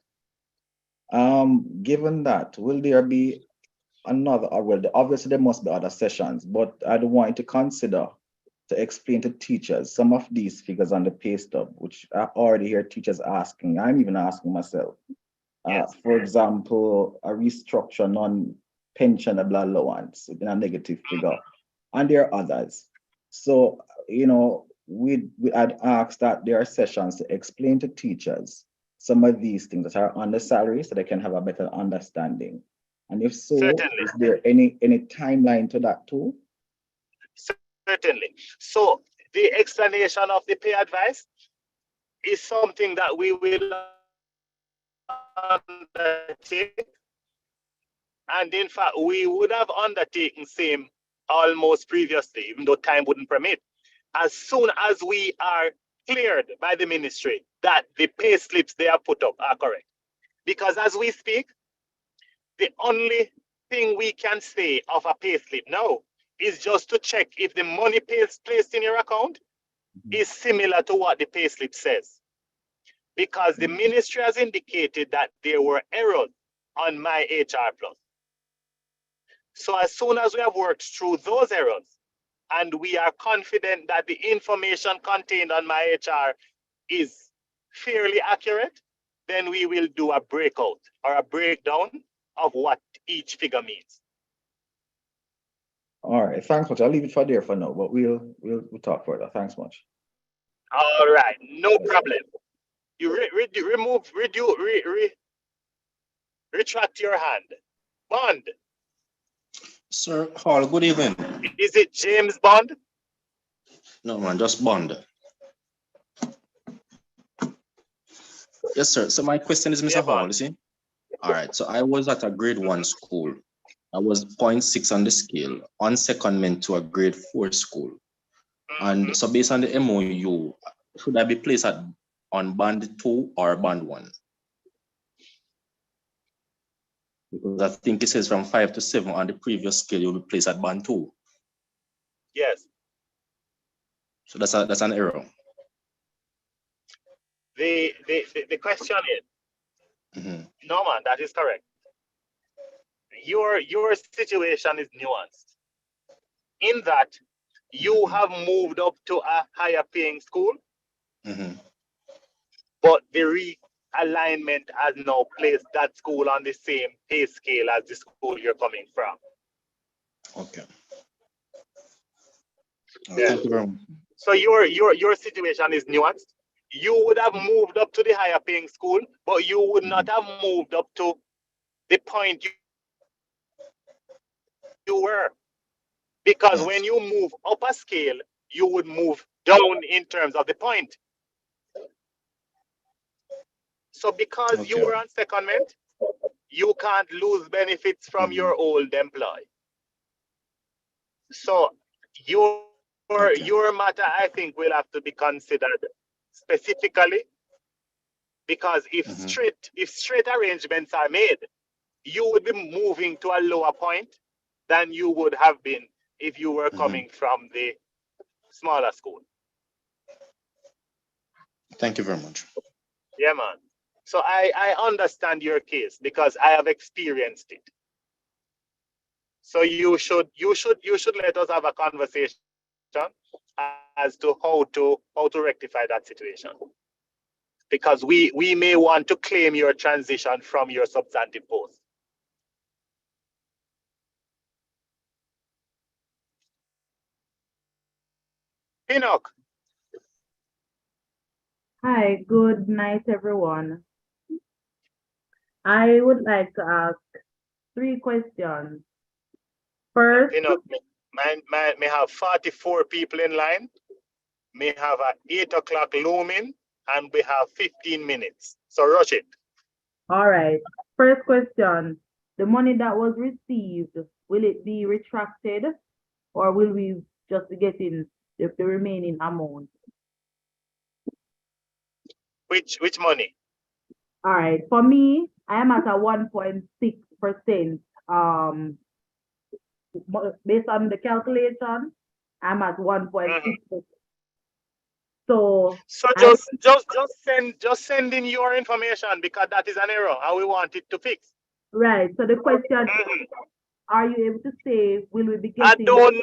Given that, will there be another, or well, obviously there must be other sessions, but I'd want to consider to explain to teachers some of these figures on the pay stub, which I already hear teachers asking. I'm even asking myself. For example, a restructure non-pensionable allowance in a negative figure, and there are others. So, you know, I'd ask that there are sessions to explain to teachers some of these things that are on the salary so they can have a better understanding. And if so, Certainly. Is there any timeline to that too? Certainly. So the explanation of the pay advice is something that we will undertake. And in fact, we would have undertaken same almost previously, even though time wouldn't permit. As soon as we are cleared by the ministry that the pay slips they have put up are correct. Because as we speak, the only thing we can say of a pay slip now is just to check if the money placed in your account is similar to what the pay slip says. Because the ministry has indicated that there were errors on my HR Plus. So as soon as we have worked through those errors and we are confident that the information contained on my HR is fairly accurate, then we will do a breakout or a breakdown of what each figure means. All right, thanks much. I'll leave it for there for now, but we'll talk further. Thanks much. All right, no problem. You retract your hand. Bond. Sir Hall, good evening. Is it James Bond? No, man, just Bond. Yes, sir. So my question is, Mr. Hall, you see? All right, so I was at a grade 1 school. I was 0.6 on the scale, on secondment to a grade 4 school. And so based on the MOU, should I be placed on band 2 or band 1? Because I think it says from 5 to 7 on the previous scale, you'll be placed at band 2. Yes. So that's an error. The question is, no man, that is correct. Your situation is nuanced in that you have moved up to a higher paying school, but the realignment has now placed that school on the same pay scale as the school you're coming from. Okay. Yeah. Thank you very much. So your situation is nuanced. You would have moved up to the higher paying school, but you would not have moved up to the point you were. Because when you move up a scale, you would move down in terms of the point. So because you were on secondment, you can't lose benefits from your old employee. So your matter, I think, will have to be considered specifically, because if straight arrangements are made, you would be moving to a lower point than you would have been if you were coming from the smaller school. Thank you very much. Yeah, man. So I understand your case because I have experienced it. So you should let us have a conversation as to how to rectify that situation. Because we may want to claim your transition from your substantive post. Enoch. Hi, good night, everyone. I would like to ask 3 questions. First, You know, may have 44 people in line. May have at 8 o'clock looming, and we have 15 minutes. So rush it. all right. First question, the money that was received, will it be retracted or will we just be getting the remaining amount? Which money? All right. For me, I am at a 1.6%. Based on the calculation, I'm at 1.6%. So just send in your information because that is an error and we want it to fix. right. So the question is, are you able to say, will we be I getting? don't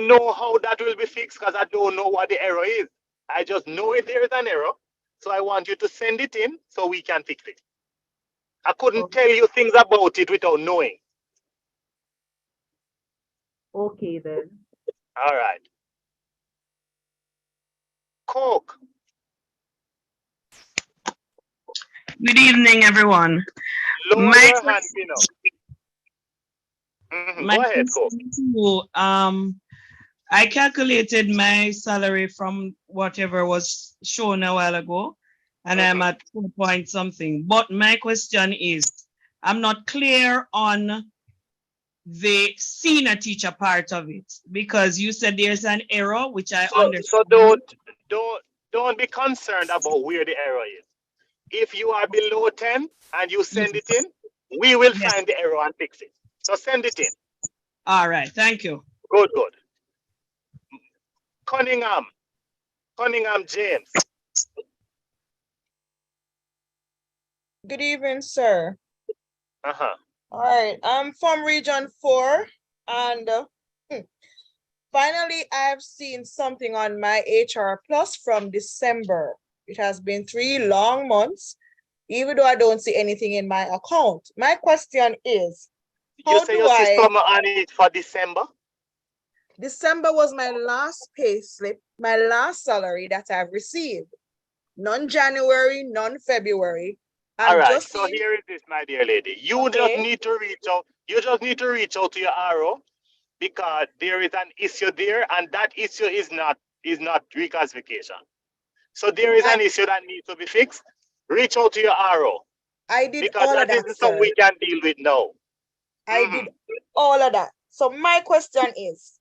know how that will be fixed because I don't know what the error is. I just know if there is an error. So I want you to send it in so we can fix it. I couldn't tell you things about it without knowing. Okay then. All right. Coke. Good evening, everyone. Lower your hand, Pino. Go ahead, Coke. I calculated my salary from whatever was shown a while ago, and I'm at 4 point something. But my question is, I'm not clear on the senior teacher part of it because you said there's an error, which I understand. So don't be concerned about where the error is. If you are below 10 and you send it in, we will find the error and fix it. So send it in. All right, thank you. Good. Cunningham James. Good evening, sir. All right, I'm from Region 4, and finally, I've seen something on my HR Plus from December. It has been 3 long months, even though I don't see anything in my account. My question is, you say you see some on it for December? December was my last pay slip, my last salary that I've received. None January, none February. All right, so here it is, my dear lady. You just need to reach out. You just need to reach out to your RO because there is an issue there, and that issue is not reclassification. So there is an issue that needs to be fixed. Reach out to your RO. I did because all that of that, isn't something we can deal with now. I did all of that. So my question is,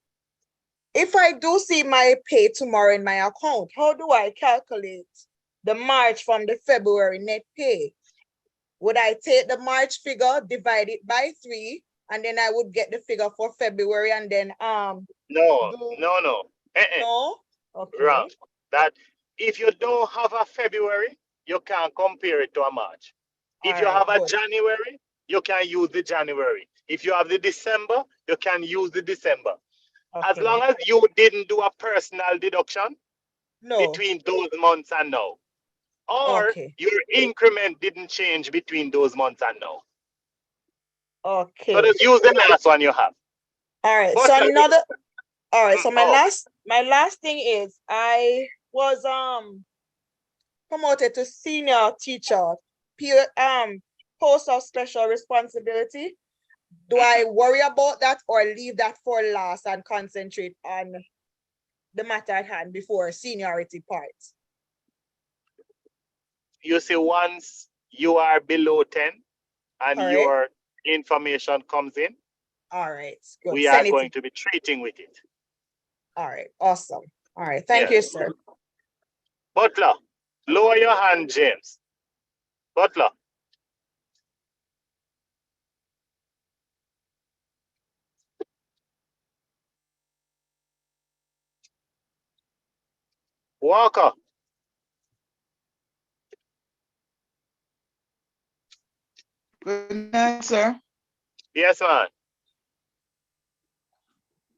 if I do see my pay tomorrow in my account, how do I calculate the March from the February net pay? Would I take the March figure, divide it by 3, and then I would get the figure for February and then No. No? Okay. Wrong. That if you don't have a February, you can't compare it to a March. If you have a January, you can use the January. If you have the December, you can use the December. As long as you didn't do a personal deduction between those months and now. Or your increment didn't change between those months and now. Okay. So just use the last one you have. All right. So another. All right. So my last thing is I was promoted to senior teacher, post of special responsibility. Do I worry about that or leave that for last and concentrate on the matter at hand before seniority part? You see, once you are below 10 and your information comes in, all right, good. We are going to be treating with it. All right, awesome. All right, thank you, sir. Butler, lower your hand, James. Butler. Walker. Good night, sir. Yes, man.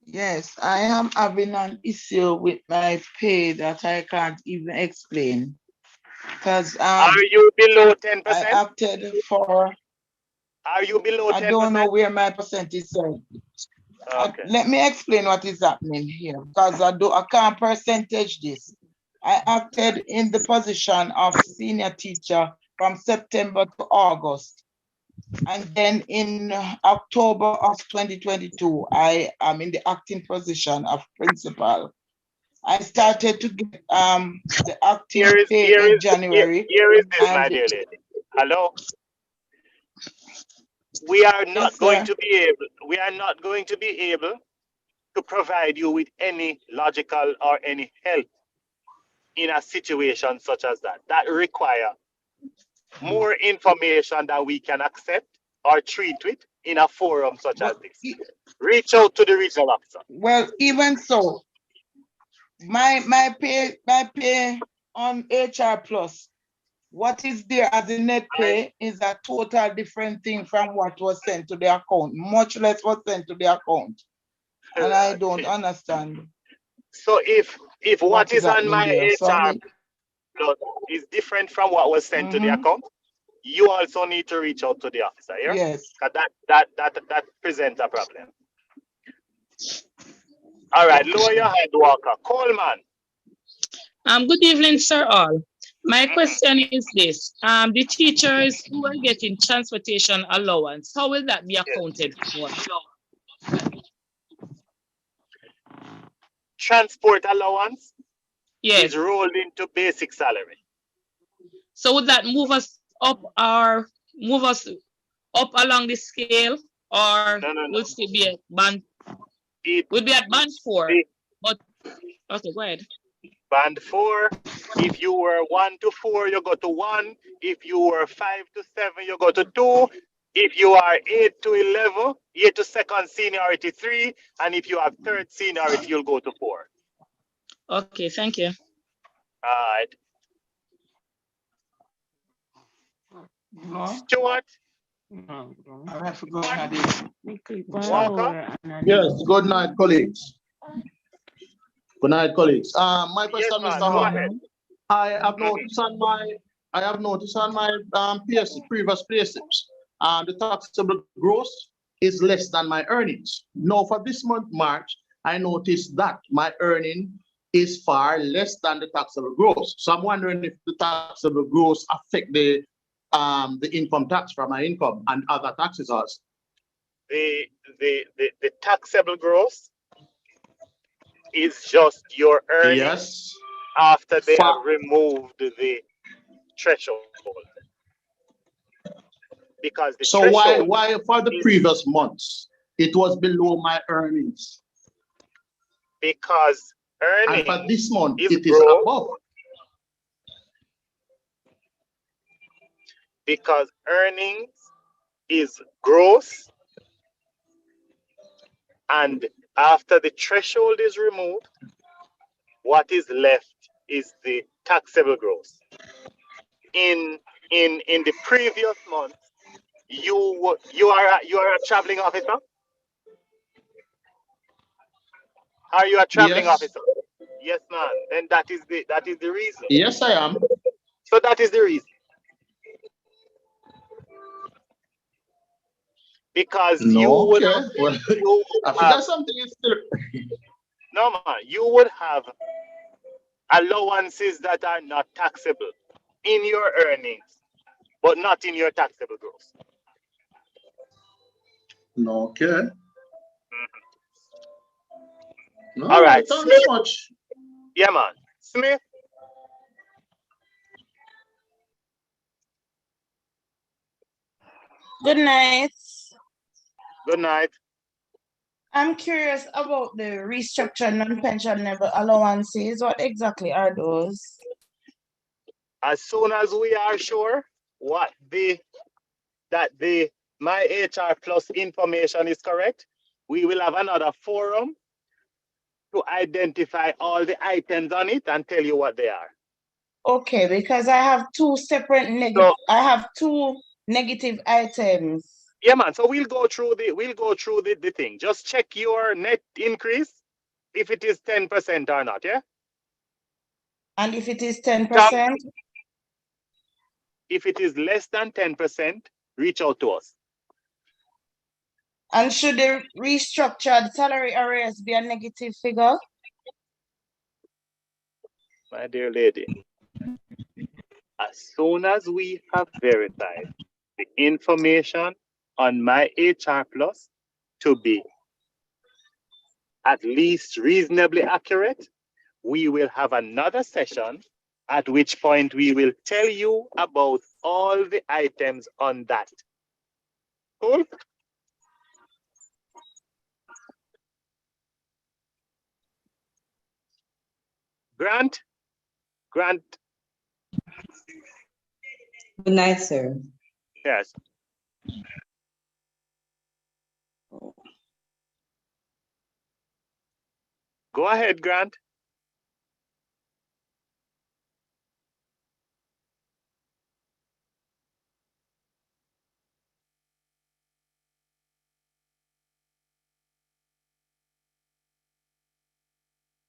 Yes, I am having an issue with my pay that I can't even explain. Because are you below 10%? I opted for. Are you below 10%? I don't know where my percent is. Okay. Let me explain what is happening here because I can't percentage this. I acted in the position of senior teacher from September to August. And then in October of 2022, I am in the acting position of principal. I started to get the acting pay in January. Here is this, my dear lady. Hello. We are not going to be able to provide you with any logical or any help in a situation such as that. That require more information than we can accept or treat with in a forum such as this. Reach out to the regional officer. Well, even so, my pay on HR Plus, what is there as a net pay is a total different thing from what was sent to the account. Much less was sent to the account. And I don't understand. So if what is on my there? HR Plus is different from what was sent to the account, you also need to reach out to the officer here. Yes. That presents a problem. All right, lower your hand, Walker. Coleman. Good evening, sir all. My question is this. The teachers who are getting transportation allowance, how will that be accounted for? Transport allowance is rolled into basic salary. So would that move us up along the scale, or will still be at band? Would be at band 4. But okay, go ahead. Band 4. If you were 1 to 4, you go to 1. If you were 5 to 7, you go to 2. If you are 8 to 11, 8 to second seniority 3, and if you have third seniority, you'll go to 4. Okay, thank you. All right. Stuart? I forgot this. Yes, good night, colleagues. Good night, colleagues. My question, Mr. Hall. I have noticed on my previous payslips, the taxable gross is less than my earnings. Now, for this month, March, I noticed that my earning is far less than the taxable gross. So I'm wondering if the taxable gross affect the income tax from my income and other taxes also. The taxable gross is just your earnings after they have removed the threshold. Because the so why for the previous months it was below my earnings? Because earnings, and for this month it is above. Because earnings is gross, and after the threshold is removed, what is left is the taxable gross. In the previous month, you are a traveling officer? Are you a traveling officer? Yes, man. Then that is the reason. Yes, I am. So that is the reason. Because you would have, something is still... No, man, you would have allowances that are not taxable in your earnings, but not in your taxable gross. Okay. No, all right. Thank you so much. Yeah, man. Smith. Good night. Good night. I'm curious about the restructured non-pension level allowances. What exactly are those? As soon as we are sure that my HR Plus information is correct, we will have another forum to identify all the items on it and tell you what they are. Okay, because I have two separate negative. I have two negative items. Yeah, man. So we'll go through the thing. Just check your net increase if it is 10% or not. Yeah. And if it is 10%? If it is less than 10%, reach out to us. And should the restructured salary arrears be a negative figure? my dear lady, as soon as we have verified the information on my HR Plus to be at least reasonably accurate, we will have another session at which point we will tell you about all the items on that. Cool? Grant? Grant? Good night, sir. Yes. Go ahead, Grant.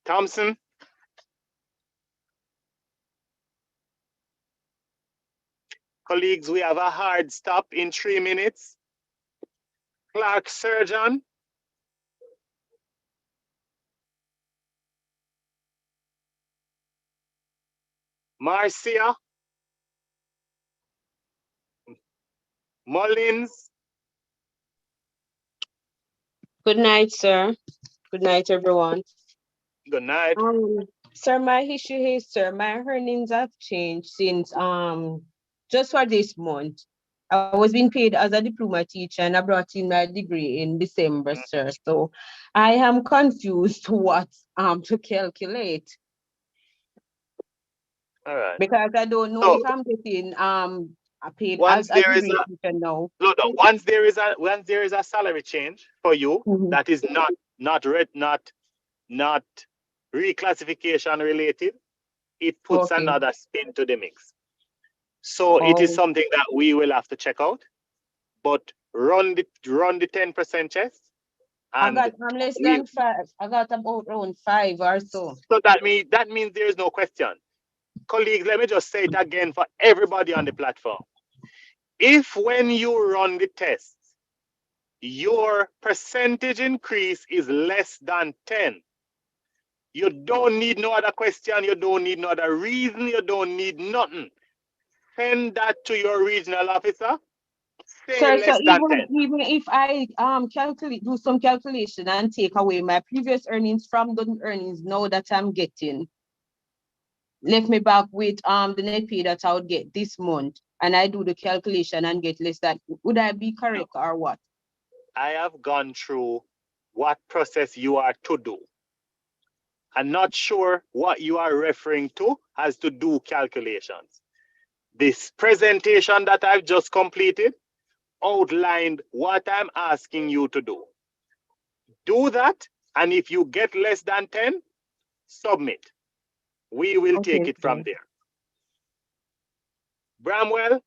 Thompson? Colleagues, we have a hard stop in 3 minutes. Clark Surgeon? Marcia? Mullins? Good night, sir. Good night, everyone. Good night. Sir, my issue is, sir, my earnings have changed since just for this month. I was being paid as a diploma teacher and I brought in my degree in December, sir. So I am confused what to calculate. All right. Because I don't know if I'm getting paid Once as a there is degree a teacher now. no, once there is a salary change for you that is not reclassification related, it puts another spin to the mix. So it is something that we will have to check out. But run the 10% chest. I got less than 5. I got about around 5 or so. So that means there is no question. Colleagues, let me just say it again for everybody on the platform. If when you run the test, your percentage increase is less than 10, you don't need no other question, you don't need no other reason, you don't need nothing. Send that to your regional officer. Sir, so even if I do some calculation and take away my previous earnings from the earnings now that I'm getting, left me back with the net pay that I would get this month, and I do the calculation and get less than, would I be correct or what? I have gone through what process you are to do. I'm not sure what you are referring to as to do calculations. This presentation that I've just completed outlined what I'm asking you to do. Do that, and if you get less than 10, submit. We will take it from there. Bramwell?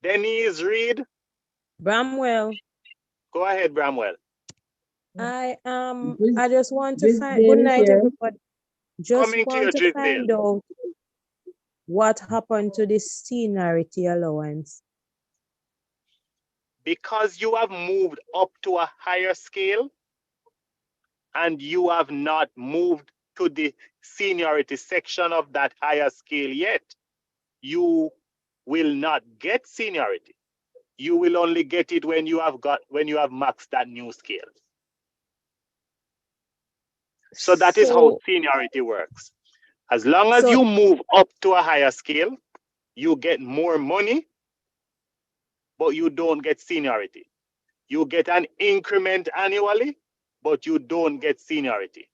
Denise Reed? Bramwell. Go ahead, Bramwell. I just want to find, good night, everybody. Just want to find out what happened to the seniority allowance. Because you have moved up to a higher scale and you have not moved to the seniority section of that higher scale yet, you will not get seniority. You will only get it when you have maxed that new scale. So that is how seniority works. As long as you move up to a higher scale, you get more money, but you don't get seniority. You get an increment annually, but you don't get seniority.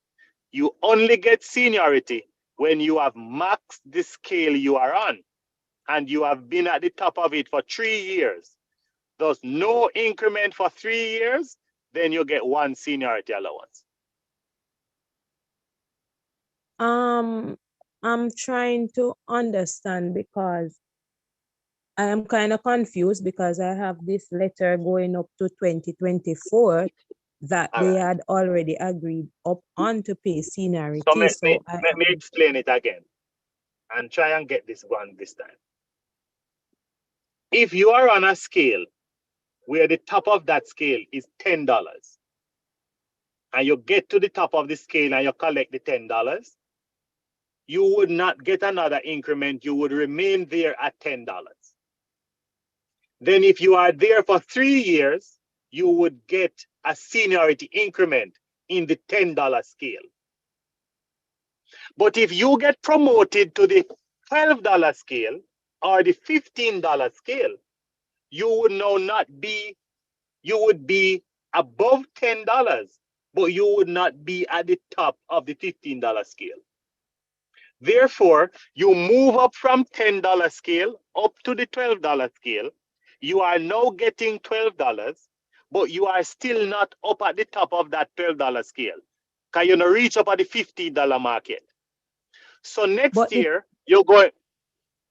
You only get seniority when you have maxed the scale you are on and you have been at the top of it for 3 years. There's no increment for 3 years, then you get 1 seniority allowance. I'm trying to understand because I am kind of confused because I have this letter going up to 2024 that they had already agreed up on to pay seniority. So let me explain it again and try and get this one this time. If you are on a scale where the top of that scale is $10 and you get to the top of the scale and you collect the $10, you would not get another increment. You would remain there at $10. Then if you are there for 3 years, you would get a seniority increment in the $10 scale. But if you get promoted to the $12 scale or the $15 scale, you would now not be, you would be above $10, but you would not be at the top of the $15 scale. Therefore, you move up from $10 scale up to the $12 scale. You are now getting $12, but you are still not up at the top of that $12 scale, because you don't reach up at the $15 market. So next year, you're going,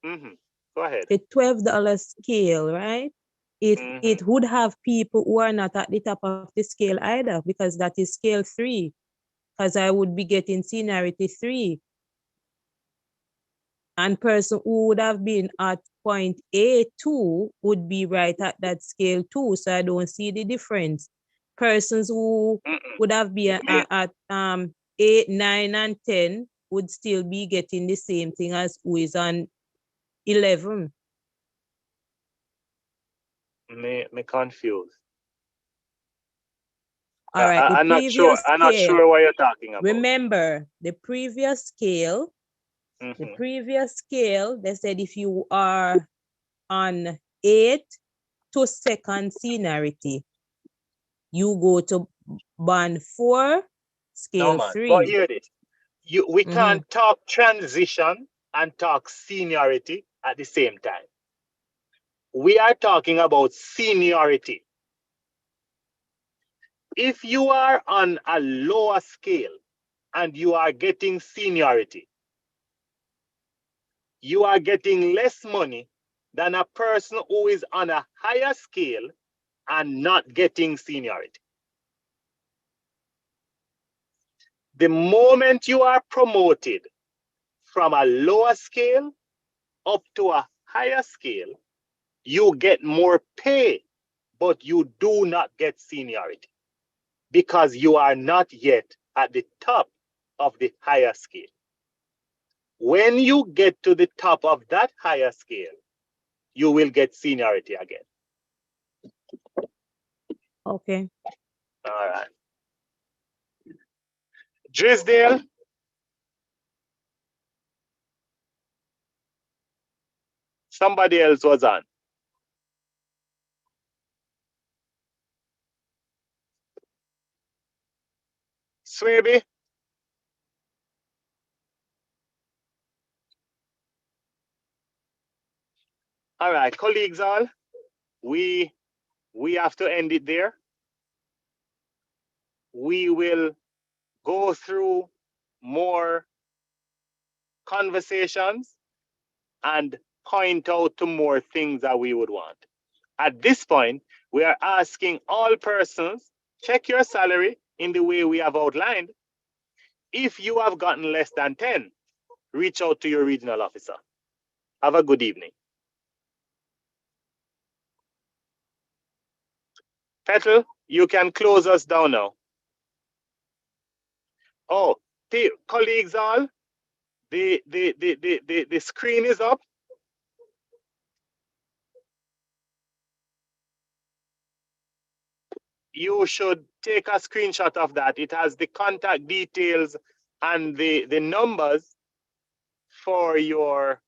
go ahead. The $12 scale, right? It would have people who are not at the top of the scale either, because that is scale 3, because I would be getting seniority 3. And person who would have been at point A2 would be right at that scale 2. So I don't see the difference. Persons who would have been at 8, 9, and 10 would still be getting the same thing as who is on 11. Me confused. All right, I'm not sure what you're talking about. Remember, the previous scale, they said if you are on 8 to second seniority, you go to band 4, scale 3. But hear this. We can't talk transition and talk seniority at the same time. We are talking about seniority. If you are on a lower scale and you are getting seniority, you are getting less money than a person who is on a higher scale and not getting seniority. The moment you are promoted from a lower scale up to a higher scale, you get more pay, but you do not get seniority because you are not yet at the top of the higher scale. When you get to the top of that higher scale, you will get seniority again. Okay. All right. Drisdale. Somebody else was on. Swaby. All right, colleagues all, we have to end it there. We will go through more conversations and point out to more things that we would want. At this point, we are asking all persons, check your salary in the way we have outlined. If you have gotten less than 10, reach out to your regional officer. Have a good evening. Petal, you can close us down now. Oh, the colleagues all, the screen is up. You should take a screenshot of that. It has the contact details and the numbers for your